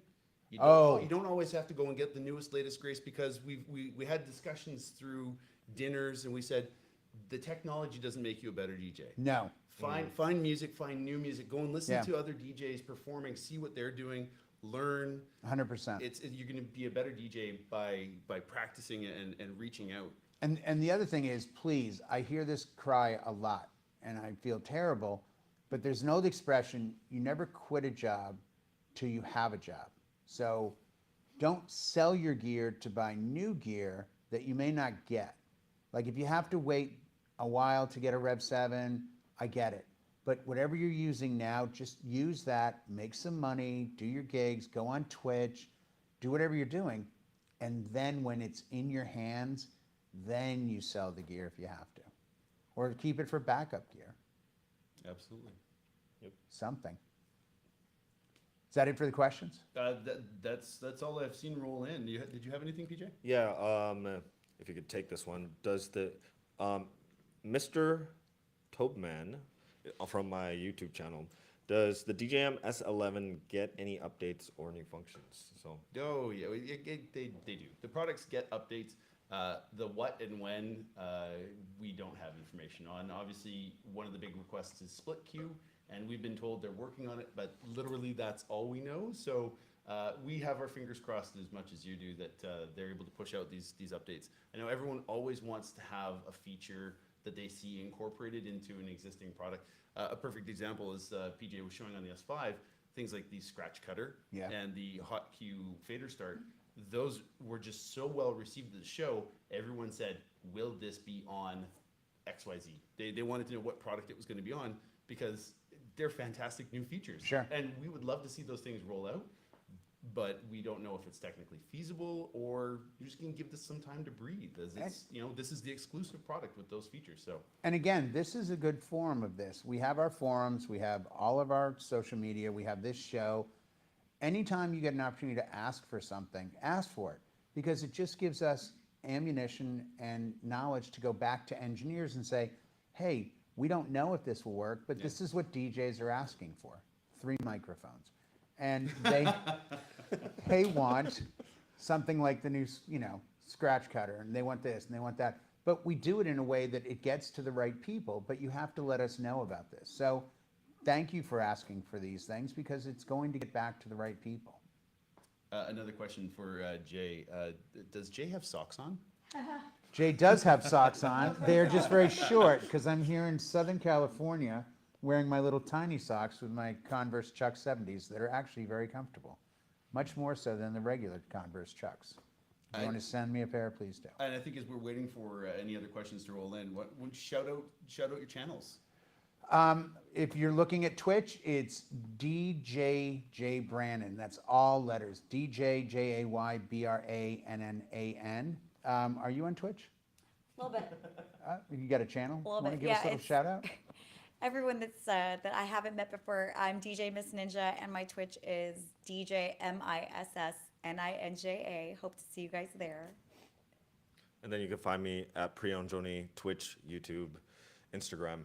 [SPEAKER 4] you don't always have to go and get the newest, latest grace, because we had discussions through dinners and we said the technology doesn't make you a better DJ.
[SPEAKER 1] No.
[SPEAKER 4] Find music, find new music, go and listen
[SPEAKER 1] Yeah.
[SPEAKER 4] to other DJs performing, see what they're doing, learn.
[SPEAKER 1] 100%.
[SPEAKER 4] You're going to be a better DJ by practicing and reaching out.
[SPEAKER 1] And the other thing is, please, I hear this cry a lot, and I feel terrible, but there's an old expression, you never quit a job till you have a job. So don't sell your gear to buy new gear that you may not get. Like if you have to wait a while to get a Rev 7, I get it. But whatever you're using now, just use that, make some money, do your gigs, go on Twitch, do whatever you're doing. And then when it's in your hands, then you sell the gear if you have to. Or keep it for backup gear.
[SPEAKER 4] Absolutely.
[SPEAKER 1] Something. Is that it for the questions?
[SPEAKER 4] That's all I've seen roll in. Did you have anything, PJ?
[SPEAKER 2] Yeah, if you could take this one. Does the Mr. Tobeman from my YouTube channel, does the DJM-S11 get any updates or new functions? So
[SPEAKER 4] Oh yeah, they do. The products get updates. The what and when we don't have information on. Obviously, one of the big requests is split queue, and we've been told they're working on it, but literally that's all we know. So we have our fingers crossed as much as you do that they're able to push out these updates. I know everyone always wants to have a feature that they see incorporated into an existing product. A perfect example is PJ was showing on the S5, things like the scratch cutter and the hot cue fader start. Those were just so well received at the show. Everyone said, will this be on XYZ? They wanted to know what product it was going to be on because they're fantastic new features.
[SPEAKER 1] Sure.
[SPEAKER 4] And we would love to see those things roll out, but we don't know if it's technically feasible or you're just going to give this some time to breathe, as it's, you know, this is the exclusive product with those features. So,
[SPEAKER 1] And again, this is a good forum of this. We have our forums, we have all of our social media, we have this show. Anytime you get an opportunity to ask for something, ask for it, because it just gives us ammunition and knowledge to go back to engineers and say, hey, we don't know if this will work, but this is what DJs are asking for, 3 microphones. And they want something like the new, you know, scratch cutter, and they want this and they want that. But we do it in a way that it gets to the right people, but you have to let us know about this. So thank you for asking for these things, because it's going to get back to the right people.
[SPEAKER 4] another question for Jay. Does Jay have socks on?
[SPEAKER 1] Jay does have socks on. They're just very short, because I'm here in Southern California, wearing my little tiny socks with my Converse Chuck 70s that are actually very comfortable. Much more so than the regular Converse Chucks. If you want to send me a pair, please do.
[SPEAKER 4] And I think as we're waiting for any other questions to roll in, shout out your channels.
[SPEAKER 1] If you're looking at Twitch, it's DJ Brannon. That's all letters. DJJAYBRANNAN. Are you on Twitch?
[SPEAKER 3] A little bit.
[SPEAKER 1] You got a channel?
[SPEAKER 3] A little
[SPEAKER 1] Want to
[SPEAKER 3] bit,
[SPEAKER 1] give us
[SPEAKER 3] yeah,
[SPEAKER 1] a little
[SPEAKER 3] it's-
[SPEAKER 1] shout out?
[SPEAKER 3] Everyone that I haven't met before, I'm DJ Miss Ninja, and my Twitch is DJMISSNINJA. Hope to see you guys there.
[SPEAKER 2] And then you can find me at Prionjoni, Twitch, YouTube, Instagram.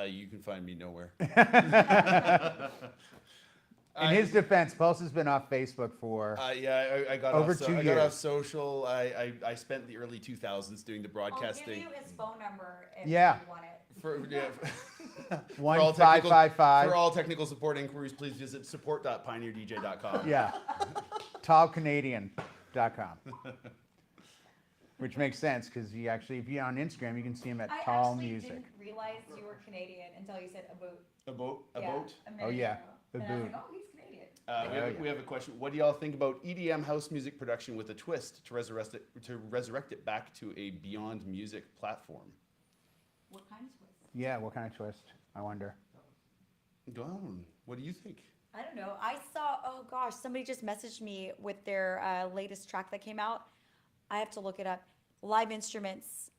[SPEAKER 4] You can find me nowhere.
[SPEAKER 1] In his defense, Pulse has been off Facebook for
[SPEAKER 4] Yeah, I got
[SPEAKER 1] Over
[SPEAKER 4] off,
[SPEAKER 1] 2
[SPEAKER 4] I got
[SPEAKER 1] years.
[SPEAKER 4] off social. I spent the early 2000s doing the
[SPEAKER 3] I'll
[SPEAKER 4] broadcasting.
[SPEAKER 3] give you his phone number if
[SPEAKER 1] Yeah.
[SPEAKER 3] you want it.
[SPEAKER 4] For
[SPEAKER 1] 1555.
[SPEAKER 4] For all technical support inquiries, please visit support.pioneerdj.com.
[SPEAKER 1] Yeah. Tallcanadian.com. Which makes sense because he actually, if you're on Instagram, you can see him at
[SPEAKER 3] I
[SPEAKER 1] Tall
[SPEAKER 3] actually
[SPEAKER 1] Music.
[SPEAKER 3] didn't realize you were Canadian until you said a boot.
[SPEAKER 4] A boat? A
[SPEAKER 3] Yeah,
[SPEAKER 4] boat?
[SPEAKER 3] a minute
[SPEAKER 1] Oh, yeah,
[SPEAKER 3] ago.
[SPEAKER 1] a
[SPEAKER 3] And I was
[SPEAKER 1] boot.
[SPEAKER 3] like, oh, he's Canadian.
[SPEAKER 4] We have a question. What do y'all think about EDM house music production with a twist to resurrect it back to a Beyond Music platform?
[SPEAKER 3] What kind of twist?
[SPEAKER 1] Yeah, what kind of twist? I wonder.
[SPEAKER 4] Go on. What do you think?
[SPEAKER 3] I don't know. I saw, oh gosh, somebody just messaged me with their latest track that came out. I have to look it up. Live instruments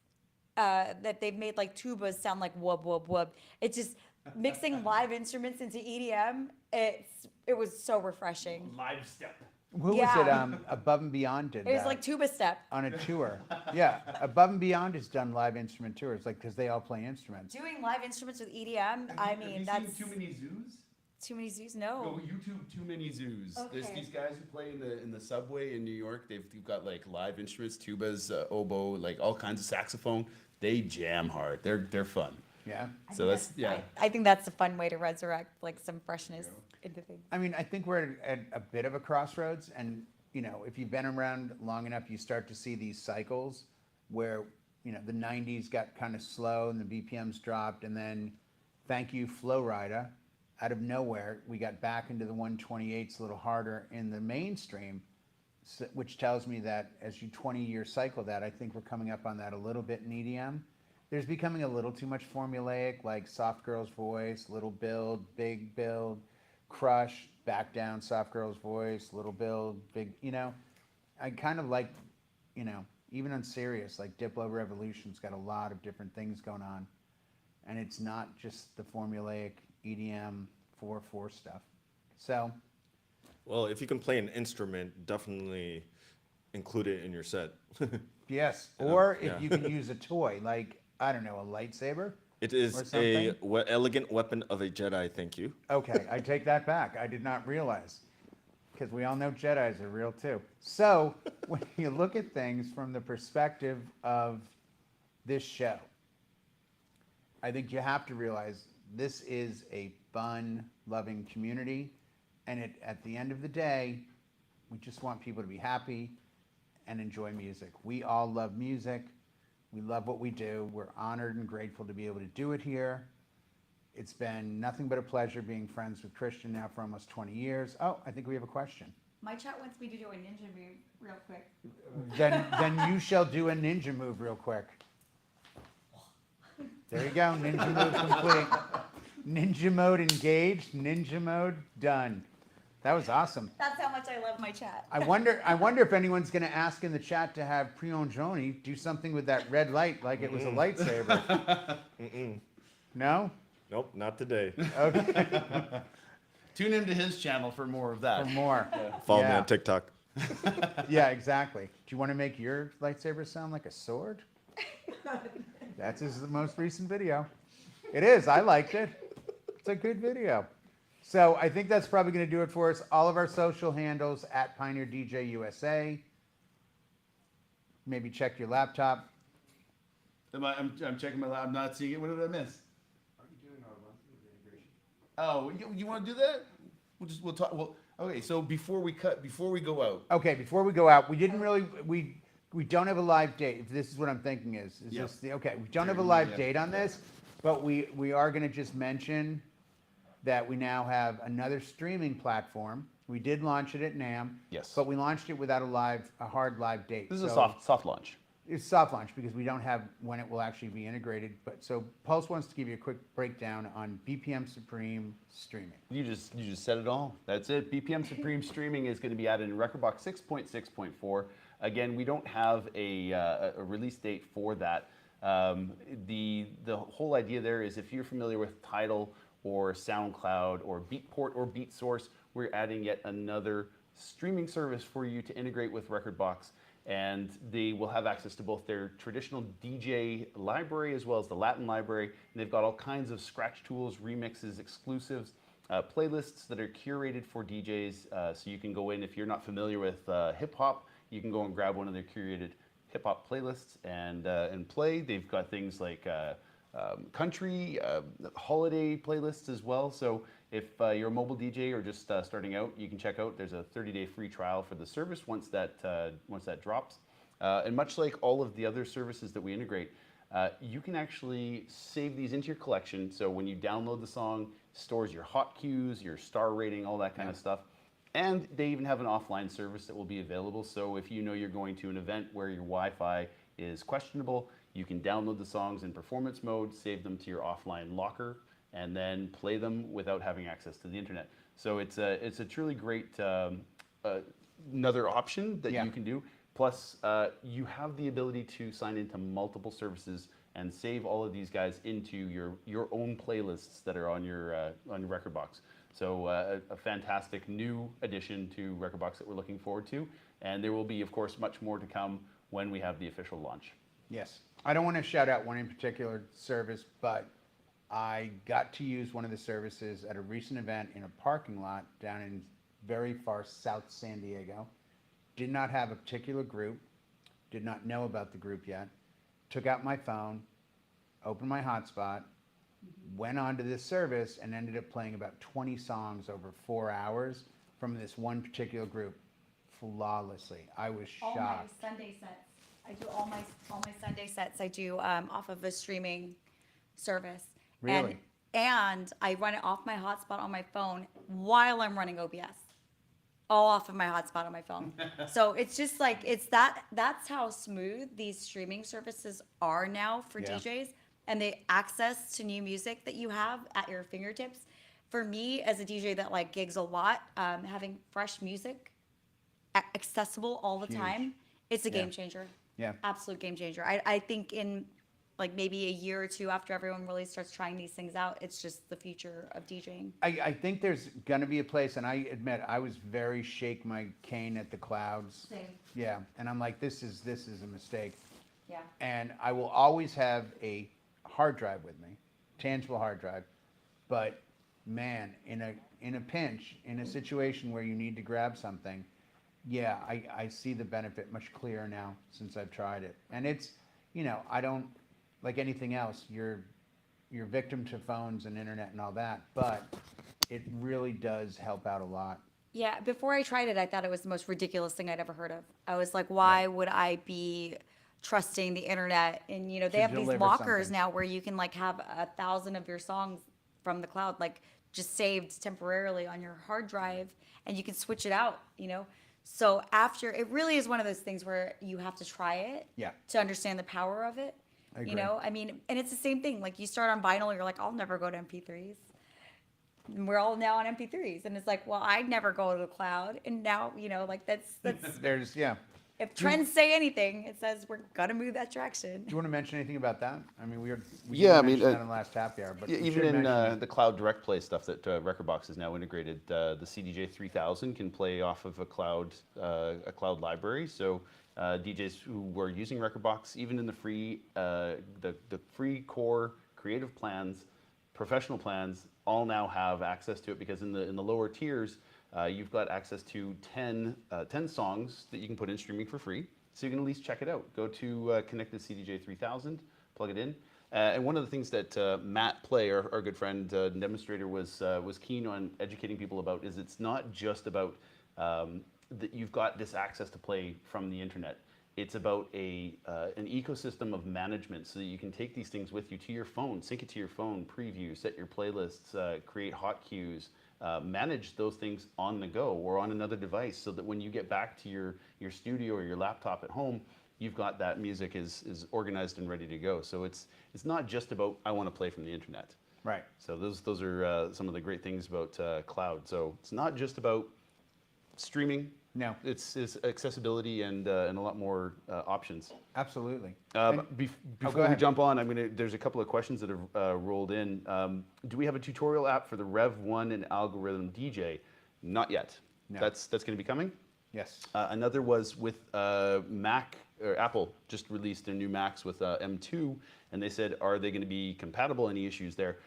[SPEAKER 3] that they've made like tubas sound like wub, wub, wub. It's just mixing live instruments into EDM. It was so refreshing.
[SPEAKER 4] Live step.
[SPEAKER 1] Who was
[SPEAKER 3] Yeah.
[SPEAKER 1] it? Above and Beyond did
[SPEAKER 3] It was
[SPEAKER 1] that
[SPEAKER 3] like tuba step.
[SPEAKER 1] on a tour. Yeah, Above and Beyond has done live instrument tours, like because they all play instruments.
[SPEAKER 3] Doing live instruments with EDM, I mean,
[SPEAKER 4] have you
[SPEAKER 3] that's
[SPEAKER 4] seen Too Many Zoos?
[SPEAKER 3] too many zoos.
[SPEAKER 4] Go
[SPEAKER 3] No.
[SPEAKER 4] YouTube Too Many Zoos. There's
[SPEAKER 3] Okay.
[SPEAKER 4] these guys who play in the subway in New York. They've got like live instruments, tubas, oboe, like all kinds of saxophone. They jam hard. They're fun.
[SPEAKER 1] Yeah.
[SPEAKER 4] So that's yeah.
[SPEAKER 3] I think that's a fun way to resurrect like some freshness into things.
[SPEAKER 1] I mean, I think we're at a bit of a crossroads, and you know, if you've been around long enough, you start to see these cycles where you know the '90s got kind of slow and the BPMs dropped, and then thank you Flow Rida, out of nowhere we got back into the 128s a little harder in the mainstream, which tells me that as you 20-year cycle that, I think we're coming up on that a little bit in EDM. There's becoming a little too much formulaic, like soft girl's voice, little build, big build, crush, back down, soft girl's voice, little build, big, you know. I kind of like, you know, even on Sirius, like Diplo Revolution's got a lot of different things going on. And it's not just the formulaic EDM 4/4 stuff. So,
[SPEAKER 2] Well, if you can play an instrument, definitely include it in your set.
[SPEAKER 1] yes.
[SPEAKER 2] You know,
[SPEAKER 1] Or if
[SPEAKER 2] yeah.
[SPEAKER 1] you can use a toy, like, I don't know, a lightsaber.
[SPEAKER 2] It
[SPEAKER 1] Or
[SPEAKER 2] is a
[SPEAKER 1] something?
[SPEAKER 2] elegant weapon of a Jedi, thank you.
[SPEAKER 1] Okay, I take that back. I did not realize. Because we all know Jedis are real too. So, when you look at things from the perspective of this show, I think you have to realize this is a fun-loving community. And at the end of the day, we just want people to be happy and enjoy music. We all love music. We love what we do. We're honored and grateful to be able to do it here. It's been nothing but a pleasure being friends with Christian now for almost 20 years. Oh, I think we have a question.
[SPEAKER 3] My chat wants me to do a ninja move real quick.
[SPEAKER 1] Then you shall do a ninja move real quick. There you go, ninja move complete. Ninja mode engaged, ninja mode done. That was awesome.
[SPEAKER 3] That's how much I love my chat.
[SPEAKER 1] I wonder if anyone's going to ask in the chat to have Prionjoni do something with that red light like it was a lightsaber. No?
[SPEAKER 2] Nope, not today.
[SPEAKER 1] Okay.
[SPEAKER 4] Tune into his channel for more of that.
[SPEAKER 1] For more.
[SPEAKER 2] Follow me
[SPEAKER 1] Yeah.
[SPEAKER 2] on TikTok.
[SPEAKER 1] Yeah, exactly. Do you want to make your lightsaber sound like a sword? That's his most recent video. It is. I liked it. It's a good video. So I think that's probably going to do it for us. All of our social handles at Pioneer DJ USA. Maybe check your laptop.
[SPEAKER 4] I'm checking my lab. I'm not seeing it. What did I miss? Oh, you want to do that? We'll talk. Well, okay. So before we go out.
[SPEAKER 1] Okay, before we go out, we didn't really we don't have a live date. If this is what I'm thinking is
[SPEAKER 4] Yeah.
[SPEAKER 1] this the okay? We don't have a
[SPEAKER 4] Yeah,
[SPEAKER 1] live
[SPEAKER 4] yeah.
[SPEAKER 1] date on this, But we are going to just mention that we now have another streaming platform. We did launch it at NAMM.
[SPEAKER 4] Yes.
[SPEAKER 1] But we launched it without a hard live date.
[SPEAKER 4] This is
[SPEAKER 1] So
[SPEAKER 4] a soft launch.
[SPEAKER 1] It's soft launch because we don't have when it will actually be integrated. But so Pulse wants to give you a quick breakdown on BPM Supreme streaming.
[SPEAKER 4] You just said it all. That's it. BPM Supreme streaming is going to be added in Rekordbox 6.6.4. Again, we don't have a release date for that. The whole idea there is if you're familiar with Tidal or SoundCloud or Beatport or BeatSource, we're adding yet another streaming service for you to integrate with Rekordbox. And they will have access to both their traditional DJ library as well as the Latin library. And they've got all kinds of scratch tools, remixes, exclusives, playlists that are curated for DJs. So you can go in, if you're not familiar with hip hop, you can go and grab one of their curated hip hop playlists and play. They've got things like country, holiday playlists as well. So if you're a mobile DJ or just starting out, you can check out. There's a 30-day free trial for the service once that drops. And much like all of the other services that we integrate, you can actually save these into your collection. So when you download the song, it stores your hot cues, your star rating, all that kind of stuff. And they even have an offline service that will be available. So if you know you're going to an event where your Wi-Fi is questionable, you can download the songs in performance mode, save them to your offline locker, and then play them without having access to the internet. So it's a truly great another option that you can do. Plus, you have the ability to sign into multiple services and save all of these guys into your own playlists that are on your Rekordbox. So a fantastic new addition to Rekordbox that we're looking forward to. And there will be, of course, much more to come when we have the official launch.
[SPEAKER 1] Yes. I don't want to shout out one in particular service, but I got to use one of the services at a recent event in a parking lot down in very far south San Diego. Did not have a particular group, did not know about the group yet. Took out my phone, opened my hotspot, went onto this service and ended up playing about 20 songs over 4 hours from this one particular group flawlessly. I was shocked.
[SPEAKER 3] All my Sunday sets. I do all my Sunday sets. I do off of a streaming service.
[SPEAKER 1] Really?
[SPEAKER 3] And I run it off my hotspot on my phone while I'm running OBS. All off of my hotspot on my phone. So it's just like that's how smooth these streaming services are now for DJs, and the access to new music that you have at your fingertips. For me, as a DJ that like gigs a lot, having fresh music accessible all the time, it's a game changer.
[SPEAKER 1] Yeah.
[SPEAKER 3] Absolute game changer. I think in like maybe a year or two after everyone really starts trying these things out, it's just the future of DJing.
[SPEAKER 1] I think there's going to be a place, and I admit I was very shake my cane at the clouds.
[SPEAKER 3] Same.
[SPEAKER 1] Yeah, and I'm like, this is a mistake.
[SPEAKER 3] Yeah.
[SPEAKER 1] And I will always have a hard drive with me, tangible hard drive. But man, in a pinch, in a situation where you need to grab something, yeah, I see the benefit much clearer now since I've tried it. And it's, I don't, like anything else, you're victim to phones and internet and all that, but it really does help out a lot.
[SPEAKER 3] Yeah, before I tried it, I thought it was the most ridiculous thing I'd ever heard of. I was like, why would I be trusting the internet? And, they have these
[SPEAKER 1] deliver
[SPEAKER 3] lockers
[SPEAKER 1] something.
[SPEAKER 3] now where you can like have 1,000 of your songs from the cloud, like just saved temporarily on your hard drive, and you can switch it out, So after, it really is one of those things where you have to try it to understand the power of it.
[SPEAKER 1] I agree.
[SPEAKER 3] And it's the same thing. Like you start on vinyl, you're like, I'll never go to MP3s. And we're all now on MP3s. And it's like, well, I never go to the cloud. And now, like that's
[SPEAKER 1] There's,
[SPEAKER 3] if trends say anything, it says we're gonna move that direction.
[SPEAKER 1] Do you want to mention anything about that? I mean, we
[SPEAKER 4] Yeah, I
[SPEAKER 1] didn't
[SPEAKER 4] mean,
[SPEAKER 1] mention that in the last happy hour, but we
[SPEAKER 4] even
[SPEAKER 1] should
[SPEAKER 4] in
[SPEAKER 1] mention
[SPEAKER 4] the cloud direct play stuff that Rekordbox is now integrated, the CDJ-3000 can play off of a cloud library. So DJs who were using Rekordbox, even in the free free core creative plans, professional plans, all now have access to it, because in the lower tiers, you've got access to 10 songs that you can put in streaming for free. So you can at least check it out. Go to Connected CDJ-3000, plug it in. And one of the things that Matt Play, our good friend and demonstrator, was keen on educating people about is it's not just about that you've got this access to play from the internet. It's about an ecosystem of management so that you can take these things with you to your phone, sync it to your phone, preview, set your playlists, create hot cues, manage those things on the go or on another device so that when you get back to your studio or your laptop at home, you've got that music is organized and ready to go. So it's not just about, I want to play from the internet.
[SPEAKER 1] Right.
[SPEAKER 4] So those are some of the great things about cloud. So it's not just about streaming.
[SPEAKER 1] No.
[SPEAKER 4] It's accessibility and a lot more options.
[SPEAKER 1] Absolutely.
[SPEAKER 4] Before we jump on, there's a couple of questions that have rolled in. Do we have a tutorial app for the Rev 1 and Algorithm DJ? Not yet.
[SPEAKER 1] No.
[SPEAKER 4] That's going to be coming.
[SPEAKER 1] Yes.
[SPEAKER 4] Another was with Mac, or Apple just released their new Macs with M2, and they said, are they going to be compatible? Any issues there?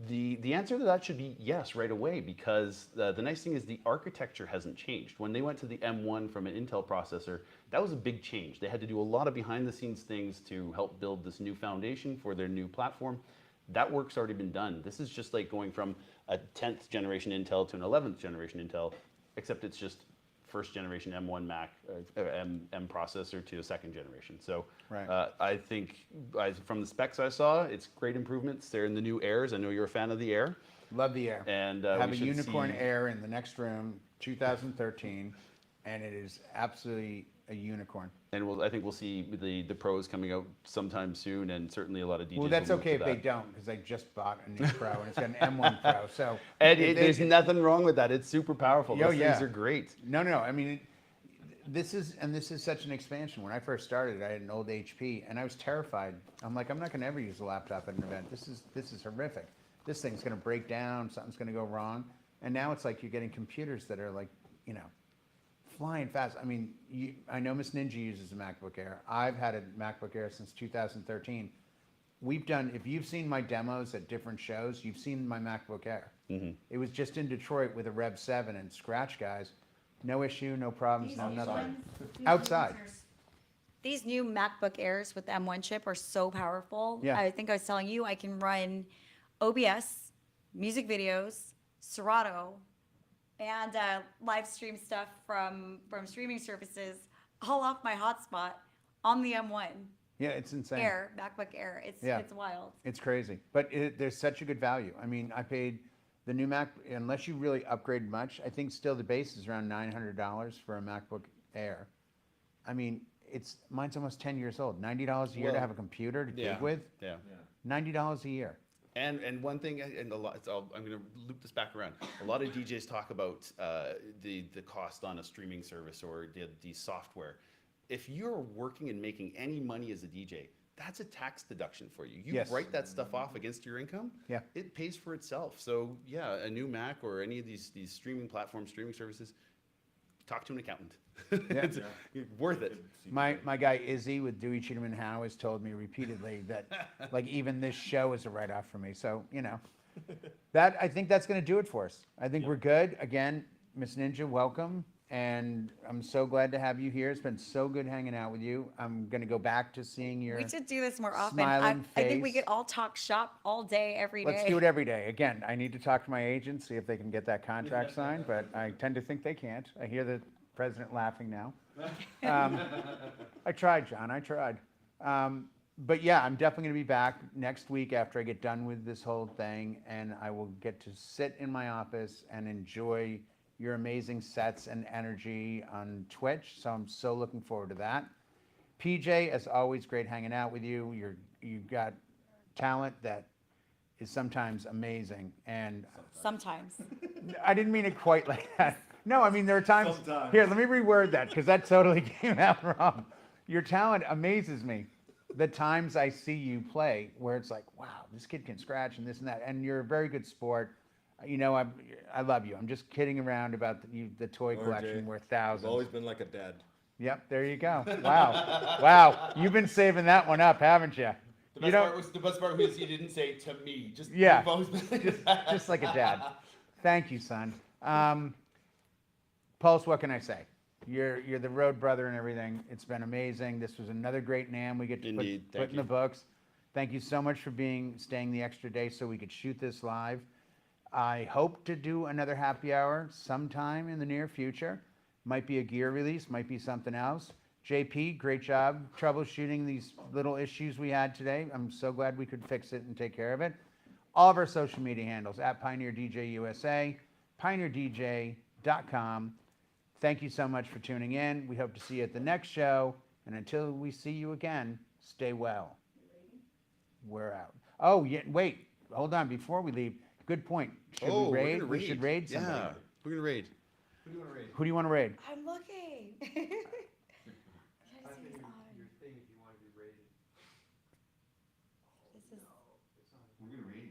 [SPEAKER 4] The answer to that should be yes right away, because the nice thing is the architecture hasn't changed. When they went to the M1 from an Intel processor, that was a big change. They had to do a lot of behind the scenes things to help build this new foundation for their new platform. That work's already been done. This is just like going from a 10th generation Intel to an 11th generation Intel, except it's just first generation M1 Mac, M processor to a second generation. So
[SPEAKER 1] right.
[SPEAKER 4] I think from the specs I saw, it's great improvements. They're in the new Airs. I know you're a fan of the Air.
[SPEAKER 1] Love the Air.
[SPEAKER 4] And
[SPEAKER 1] have a unicorn Air in the next room, 2013, and it is absolutely a unicorn.
[SPEAKER 4] And I think we'll see the Pros coming out sometime soon, and certainly a lot of DJs.
[SPEAKER 1] Well, that's okay if they don't, because I just bought a new Pro, and it's got an M1 Pro. So
[SPEAKER 4] and there's nothing wrong with that. It's super powerful. Those things are great.
[SPEAKER 1] No. I mean, this is such an expansion. When I first started, I had an old HP, and I was terrified. I'm like, I'm not going to ever use a laptop at an event. This is horrific. This thing's going to break down. Something's going to go wrong. And now it's like you're getting computers that are like, flying fast. I mean, I know Miss Ninja uses a MacBook Air. I've had a MacBook Air since 2013. If you've seen my demos at different shows, you've seen my MacBook Air. Mm-hmm. It was just in Detroit with a Rev 7 and Scratch guys. No issue, no problems, no nothing. Outside.
[SPEAKER 3] These new MacBook Airs with the M1 chip are so powerful.
[SPEAKER 1] Yeah.
[SPEAKER 3] I think I was telling you, I can run OBS, music videos, Serato, and live stream stuff from streaming services all off my hotspot on the M1
[SPEAKER 1] Yeah, it's insane.
[SPEAKER 3] MacBook Air. It's wild.
[SPEAKER 1] It's crazy, but there's such a good value. I mean, I paid the new Mac, unless you really upgrade much, I think still the base is around $900 for a MacBook Air. I mean, mine's almost 10 years old. $90 a year to have a computer to gig with.
[SPEAKER 4] Yeah.
[SPEAKER 1] $90 a year.
[SPEAKER 4] And one thing, and I'm going to loop this back around. A lot of DJs talk about the cost on a streaming service or the software. If you're working and making any money as a DJ, that's a tax deduction for you. You write that stuff off against your income.
[SPEAKER 1] Yeah.
[SPEAKER 4] It pays for itself. So yeah, a new Mac or any of these streaming platforms, streaming services, talk to an accountant. It's worth it.
[SPEAKER 1] My guy Izzy with Dewey Cheatham & Howe has told me repeatedly that like even this show is a write-off for me. So I think that's going to do it for us. I think we're good. Again, Miss Ninja, welcome, and I'm so glad to have you here. It's been so good hanging out with you. I'm going to go back to seeing your
[SPEAKER 3] We should do this more often.
[SPEAKER 1] smiling
[SPEAKER 3] I think we
[SPEAKER 1] face.
[SPEAKER 3] could all talk shop all day, every day.
[SPEAKER 1] Let's do it every day. Again, I need to talk to my agent, see if they can get that contract signed, but I tend to think they can't. I hear the president laughing now. I tried, John. I tried. But yeah, I'm definitely going to be back next week after I get done with this whole thing, and I will get to sit in my office and enjoy your amazing sets and energy on Twitch. So I'm so looking forward to that. PJ, as always, great hanging out with you. You've got talent that is sometimes amazing, and
[SPEAKER 3] Sometimes.
[SPEAKER 1] I didn't mean it quite like that. No, I mean there are times.
[SPEAKER 5] Sometimes.
[SPEAKER 1] Here, let me reword that because that totally came out wrong. Your talent amazes me. The times I see you play, where it's like, wow, this kid can scratch and this and that, and you're a very good sport. I love you. I'm just kidding around about the toy collection worth thousands.
[SPEAKER 5] I've always been like a dad.
[SPEAKER 1] Yep, there you go. Wow, wow, you've been saving that one up, haven't you?
[SPEAKER 4] The best part was you didn't say to me. Just
[SPEAKER 1] Yeah.
[SPEAKER 4] you've always been
[SPEAKER 1] just like a dad. Thank you, son. Pulse, what can I say? You're the road brother and everything. It's been amazing. This was another great NAMM we get to
[SPEAKER 4] Indeed.
[SPEAKER 1] put
[SPEAKER 4] Thank
[SPEAKER 1] in the
[SPEAKER 4] you.
[SPEAKER 1] books. Thank you so much for staying the extra day so we could shoot this live. I hope to do another happy hour sometime in the near future. Might be a gear release, might be something else. JP, great job troubleshooting these little issues we had today. I'm so glad we could fix it and take care of it. All of our social media handles at Pioneer DJ USA, pioneerdj.com. Thank you so much for tuning in. We hope to see you at the next show. And until we see you again, stay well. We're out. Oh, yeah, wait. Hold on. Before we leave, good point. Should we raid? We should raid somebody.
[SPEAKER 4] Yeah, we're gonna raid. Who do you want to raid?
[SPEAKER 1] Who do you want to raid?
[SPEAKER 3] I'm looking.
[SPEAKER 5] I think your thing if you want to be rated.
[SPEAKER 3] This is
[SPEAKER 4] We're gonna raid.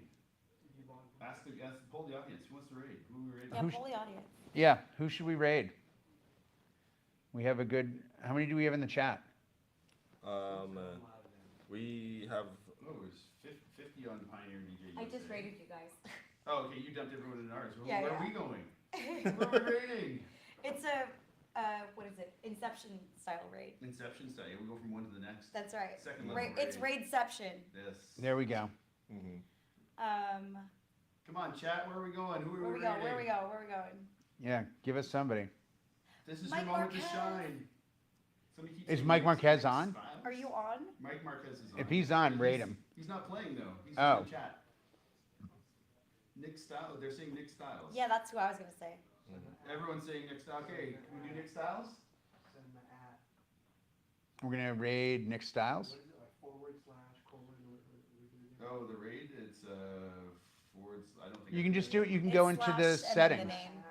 [SPEAKER 4] Poll the audience. Who wants to raid? Who are we raiding?
[SPEAKER 3] yeah,
[SPEAKER 1] Who's-
[SPEAKER 3] pull the audience.
[SPEAKER 1] Yeah, who should we raid? We have a good, how many do we have in the chat?
[SPEAKER 2] We have.
[SPEAKER 4] Oh, it's 50 on Pioneer DJ.
[SPEAKER 3] I just
[SPEAKER 4] USA.
[SPEAKER 3] rated you guys.
[SPEAKER 4] Oh, okay. You dumped everyone in ours. Well,
[SPEAKER 3] Yeah,
[SPEAKER 4] where
[SPEAKER 3] yeah.
[SPEAKER 4] are we going? Where are we raiding?
[SPEAKER 3] It's a what is it? Inception style raid.
[SPEAKER 4] Inception style. Yeah, we go from one to the next.
[SPEAKER 3] That's right.
[SPEAKER 4] Second level
[SPEAKER 3] It's
[SPEAKER 4] raid.
[SPEAKER 3] raidception.
[SPEAKER 4] Yes.
[SPEAKER 1] There we go.
[SPEAKER 4] Come on, chat. Where are we going? Who are
[SPEAKER 3] Where
[SPEAKER 4] we
[SPEAKER 3] we go?
[SPEAKER 4] raiding?
[SPEAKER 3] Where we go? Where we going?
[SPEAKER 1] Yeah, give us somebody.
[SPEAKER 4] This is
[SPEAKER 3] Mike
[SPEAKER 4] your moment to
[SPEAKER 3] Marquez.
[SPEAKER 4] shine. Somebody keeps
[SPEAKER 1] Is
[SPEAKER 4] saying
[SPEAKER 1] Mike
[SPEAKER 4] Nick
[SPEAKER 1] Marquez
[SPEAKER 4] Styles.
[SPEAKER 1] on?
[SPEAKER 3] Are you on?
[SPEAKER 4] Mike Marquez is on.
[SPEAKER 1] If he's on,
[SPEAKER 4] But
[SPEAKER 1] rate him.
[SPEAKER 4] He's not playing though. He's
[SPEAKER 1] Oh.
[SPEAKER 4] in the chat. Nick Styles. They're saying Nick Styles.
[SPEAKER 3] Yeah, that's who I was gonna say.
[SPEAKER 4] Everyone's saying Nick Styles. Okay, can we do Nick Styles?
[SPEAKER 5] Send the at.
[SPEAKER 1] We're going to raid Nick Styles.
[SPEAKER 5] What is it, like / colon,
[SPEAKER 4] Oh, the raid. It's forwards. I don't think.
[SPEAKER 1] You
[SPEAKER 4] I
[SPEAKER 1] can just do it. You can go
[SPEAKER 3] It's
[SPEAKER 1] into
[SPEAKER 3] slash
[SPEAKER 1] the
[SPEAKER 3] and then
[SPEAKER 1] settings.
[SPEAKER 3] the name.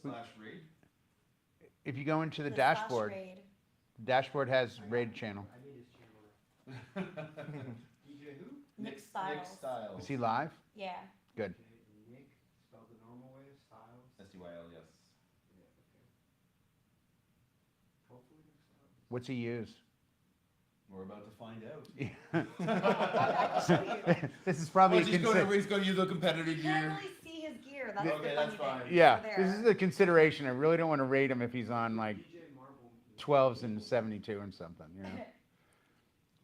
[SPEAKER 4] slash raid.
[SPEAKER 1] If you go into the
[SPEAKER 3] slash
[SPEAKER 1] dashboard,
[SPEAKER 3] raid.
[SPEAKER 1] the dashboard has raid channel.
[SPEAKER 5] I need his channel. DJ who?
[SPEAKER 3] Nick Styles.
[SPEAKER 4] Nick Styles.
[SPEAKER 1] Is he live?
[SPEAKER 3] Yeah.
[SPEAKER 1] Good.
[SPEAKER 5] Okay, Nick, spelled the normal way, Styles.
[SPEAKER 4] STYL. Yes.
[SPEAKER 5] Yeah, okay. Hopefully Nick Styles.
[SPEAKER 1] What's he use?
[SPEAKER 4] We're about to find out.
[SPEAKER 3] I can show you.
[SPEAKER 1] This is probably a
[SPEAKER 4] He's going
[SPEAKER 1] consider-
[SPEAKER 4] to use the competitive
[SPEAKER 3] You can't
[SPEAKER 4] gear.
[SPEAKER 3] really see his gear. That's
[SPEAKER 4] Okay,
[SPEAKER 3] the
[SPEAKER 4] that's
[SPEAKER 3] funny
[SPEAKER 4] fine.
[SPEAKER 3] thing.
[SPEAKER 1] Yeah,
[SPEAKER 3] Over
[SPEAKER 1] this
[SPEAKER 3] there.
[SPEAKER 1] is a consideration. I really don't want to rate him if he's on like
[SPEAKER 5] DJ Marble.
[SPEAKER 1] 12s and 72 and something. You know,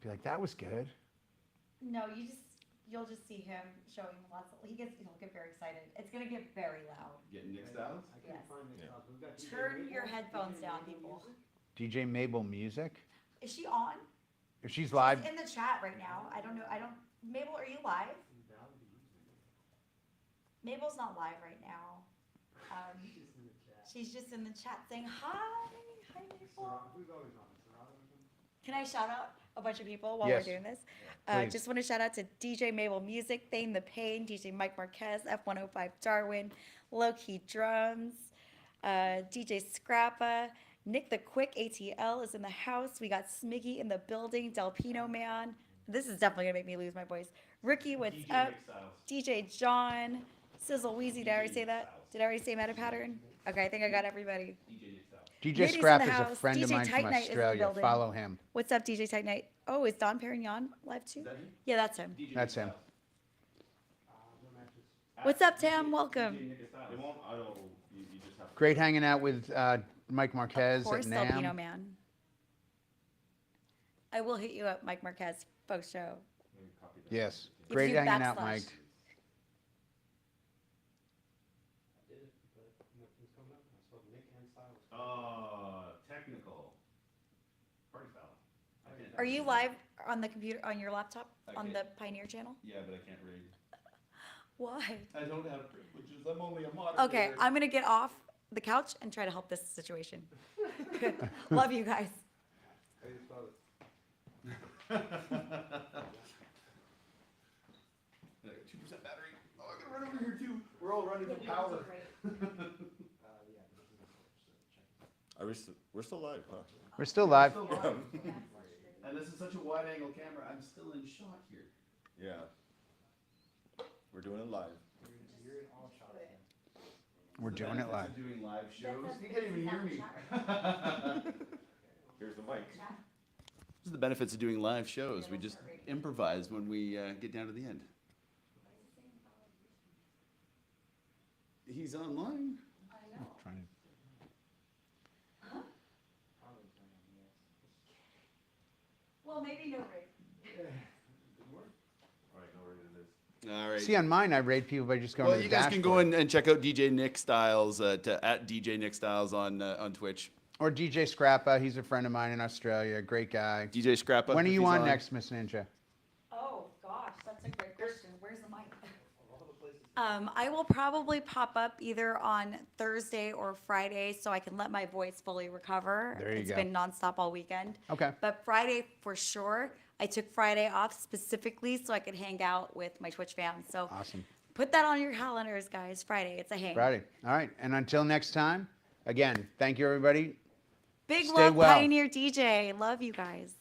[SPEAKER 1] be like that was good.
[SPEAKER 3] No, you'll just see him showing lots of. He'll get very excited. It's gonna get very loud.
[SPEAKER 4] Getting Nick Styles.
[SPEAKER 5] I can't
[SPEAKER 3] Yes.
[SPEAKER 5] find Nick Styles. We've got DJ
[SPEAKER 3] Turn
[SPEAKER 5] Mabel.
[SPEAKER 3] your headphones
[SPEAKER 5] DJ
[SPEAKER 3] down,
[SPEAKER 5] Mabel
[SPEAKER 3] people.
[SPEAKER 5] music.
[SPEAKER 1] DJ Mabel Music.
[SPEAKER 3] Is she on?
[SPEAKER 1] If she's live,
[SPEAKER 3] She's in the chat right now. I don't know. Mabel, are you live?
[SPEAKER 5] Invalid username.
[SPEAKER 3] Mabel's not live right now.
[SPEAKER 5] She's just in the chat.
[SPEAKER 3] She's just in the chat saying hi. Hi, Mabel.
[SPEAKER 5] Who's always on? Sarada or something?
[SPEAKER 3] Can I shout out a bunch of people while
[SPEAKER 1] Yes.
[SPEAKER 3] we're doing this?
[SPEAKER 1] Please.
[SPEAKER 3] Just want to shout out to DJ Mabel Music, Thane the Pain, DJ Mike Marquez, F105 Darwin, Low Key Drums, DJ Scrappa, Nick the Quick ATL is in the house. We got Smiggy in the building, Delpino Man. This is definitely gonna make me lose my voice. Ricky, what's
[SPEAKER 4] DJ
[SPEAKER 3] up?
[SPEAKER 4] Nick Styles.
[SPEAKER 3] DJ John, Sizzle Wheezy. Did I already say that?
[SPEAKER 4] Styles.
[SPEAKER 3] Did I already say Meta Pattern? Okay, I think I got everybody.
[SPEAKER 4] DJ Nick Styles.
[SPEAKER 1] DJ
[SPEAKER 3] Ladies in
[SPEAKER 1] Scrap
[SPEAKER 3] the
[SPEAKER 1] is a
[SPEAKER 3] house.
[SPEAKER 1] friend of
[SPEAKER 3] DJ
[SPEAKER 1] mine
[SPEAKER 3] Tight
[SPEAKER 1] from
[SPEAKER 3] Night is in the
[SPEAKER 1] Australia.
[SPEAKER 3] building.
[SPEAKER 1] Follow him.
[SPEAKER 3] What's up, DJ Tight Night? Oh, is Don Perignon live too?
[SPEAKER 4] Is that him?
[SPEAKER 3] Yeah, that's him.
[SPEAKER 4] DJ
[SPEAKER 1] That's
[SPEAKER 4] Nick
[SPEAKER 1] him.
[SPEAKER 4] Styles.
[SPEAKER 5] No matches.
[SPEAKER 3] What's up, Tam? Welcome.
[SPEAKER 4] DJ Nick Styles.
[SPEAKER 2] It won't. I don't. You just have to.
[SPEAKER 1] Great hanging out with Mike Marquez
[SPEAKER 3] Of course,
[SPEAKER 1] at
[SPEAKER 3] Delpino
[SPEAKER 1] NAMM.
[SPEAKER 3] Man. I will hit you up, Mike Marquez, post show.
[SPEAKER 2] Copy that.
[SPEAKER 1] Yes.
[SPEAKER 3] If
[SPEAKER 1] Great
[SPEAKER 3] you
[SPEAKER 1] hanging out,
[SPEAKER 3] backslash.
[SPEAKER 1] Mike.
[SPEAKER 5] I did it, but nothing's coming up. I spelled Nick and Styles.
[SPEAKER 4] Technical. Party foul. I can't-
[SPEAKER 3] Are you live on the computer, on your laptop, on
[SPEAKER 4] Okay.
[SPEAKER 3] the Pioneer channel?
[SPEAKER 4] Yeah, but I can't read.
[SPEAKER 3] Why?
[SPEAKER 4] I don't have privileges. I'm only a moderator.
[SPEAKER 3] Okay, I'm gonna get off the couch and try to help this situation. Love you guys.
[SPEAKER 5] How do you spell it?
[SPEAKER 4] 2% battery. Oh, I gotta run over here too. We're all running for power.
[SPEAKER 5] Yeah, this is the first, so check it.
[SPEAKER 2] We're still live, huh?
[SPEAKER 1] We're still live.
[SPEAKER 4] Still live. And this is such a wide angle camera. I'm still in shot here.
[SPEAKER 2] Yeah. We're doing it live.
[SPEAKER 5] You're in all shots.
[SPEAKER 1] We're
[SPEAKER 4] The
[SPEAKER 1] doing it
[SPEAKER 4] benefits
[SPEAKER 1] live.
[SPEAKER 4] of doing live shows. You can't even hear me.
[SPEAKER 2] Here's the mic.
[SPEAKER 4] This is the benefits of doing live shows. We just improvise when we get down to the end. He's online.
[SPEAKER 1] Trying
[SPEAKER 3] Well, maybe no break.
[SPEAKER 2] All right, know where it is.
[SPEAKER 4] All
[SPEAKER 1] to-
[SPEAKER 4] right.
[SPEAKER 1] See, on mine, I rate people by just going
[SPEAKER 4] Well,
[SPEAKER 1] to the
[SPEAKER 4] you guys can
[SPEAKER 1] dashboard.
[SPEAKER 4] go and check out DJ Nick Styles at DJ Nick Styles on Twitch.
[SPEAKER 1] Or DJ Scrappa. He's a friend of mine in Australia. Great guy.
[SPEAKER 4] DJ Scrappa.
[SPEAKER 1] When are
[SPEAKER 4] if
[SPEAKER 1] you
[SPEAKER 4] he's
[SPEAKER 1] on next, Miss Ninja?
[SPEAKER 3] Oh gosh, that's a great question. Where's the mic?
[SPEAKER 5] All the places.
[SPEAKER 3] I will probably pop up either on Thursday or Friday so I can let my voice fully recover.
[SPEAKER 1] There you
[SPEAKER 3] It's
[SPEAKER 1] go.
[SPEAKER 3] been nonstop all weekend.
[SPEAKER 1] Okay.
[SPEAKER 3] But Friday for sure. I took Friday off specifically so I could hang out with my Twitch fam. So
[SPEAKER 1] Awesome.
[SPEAKER 3] put that on your calendars, guys. Friday, it's a hang.
[SPEAKER 1] Friday. All right. And until next time, again, thank you, everybody.
[SPEAKER 3] Big
[SPEAKER 1] Stay
[SPEAKER 3] love,
[SPEAKER 1] well.
[SPEAKER 3] Pioneer DJ. Love you guys.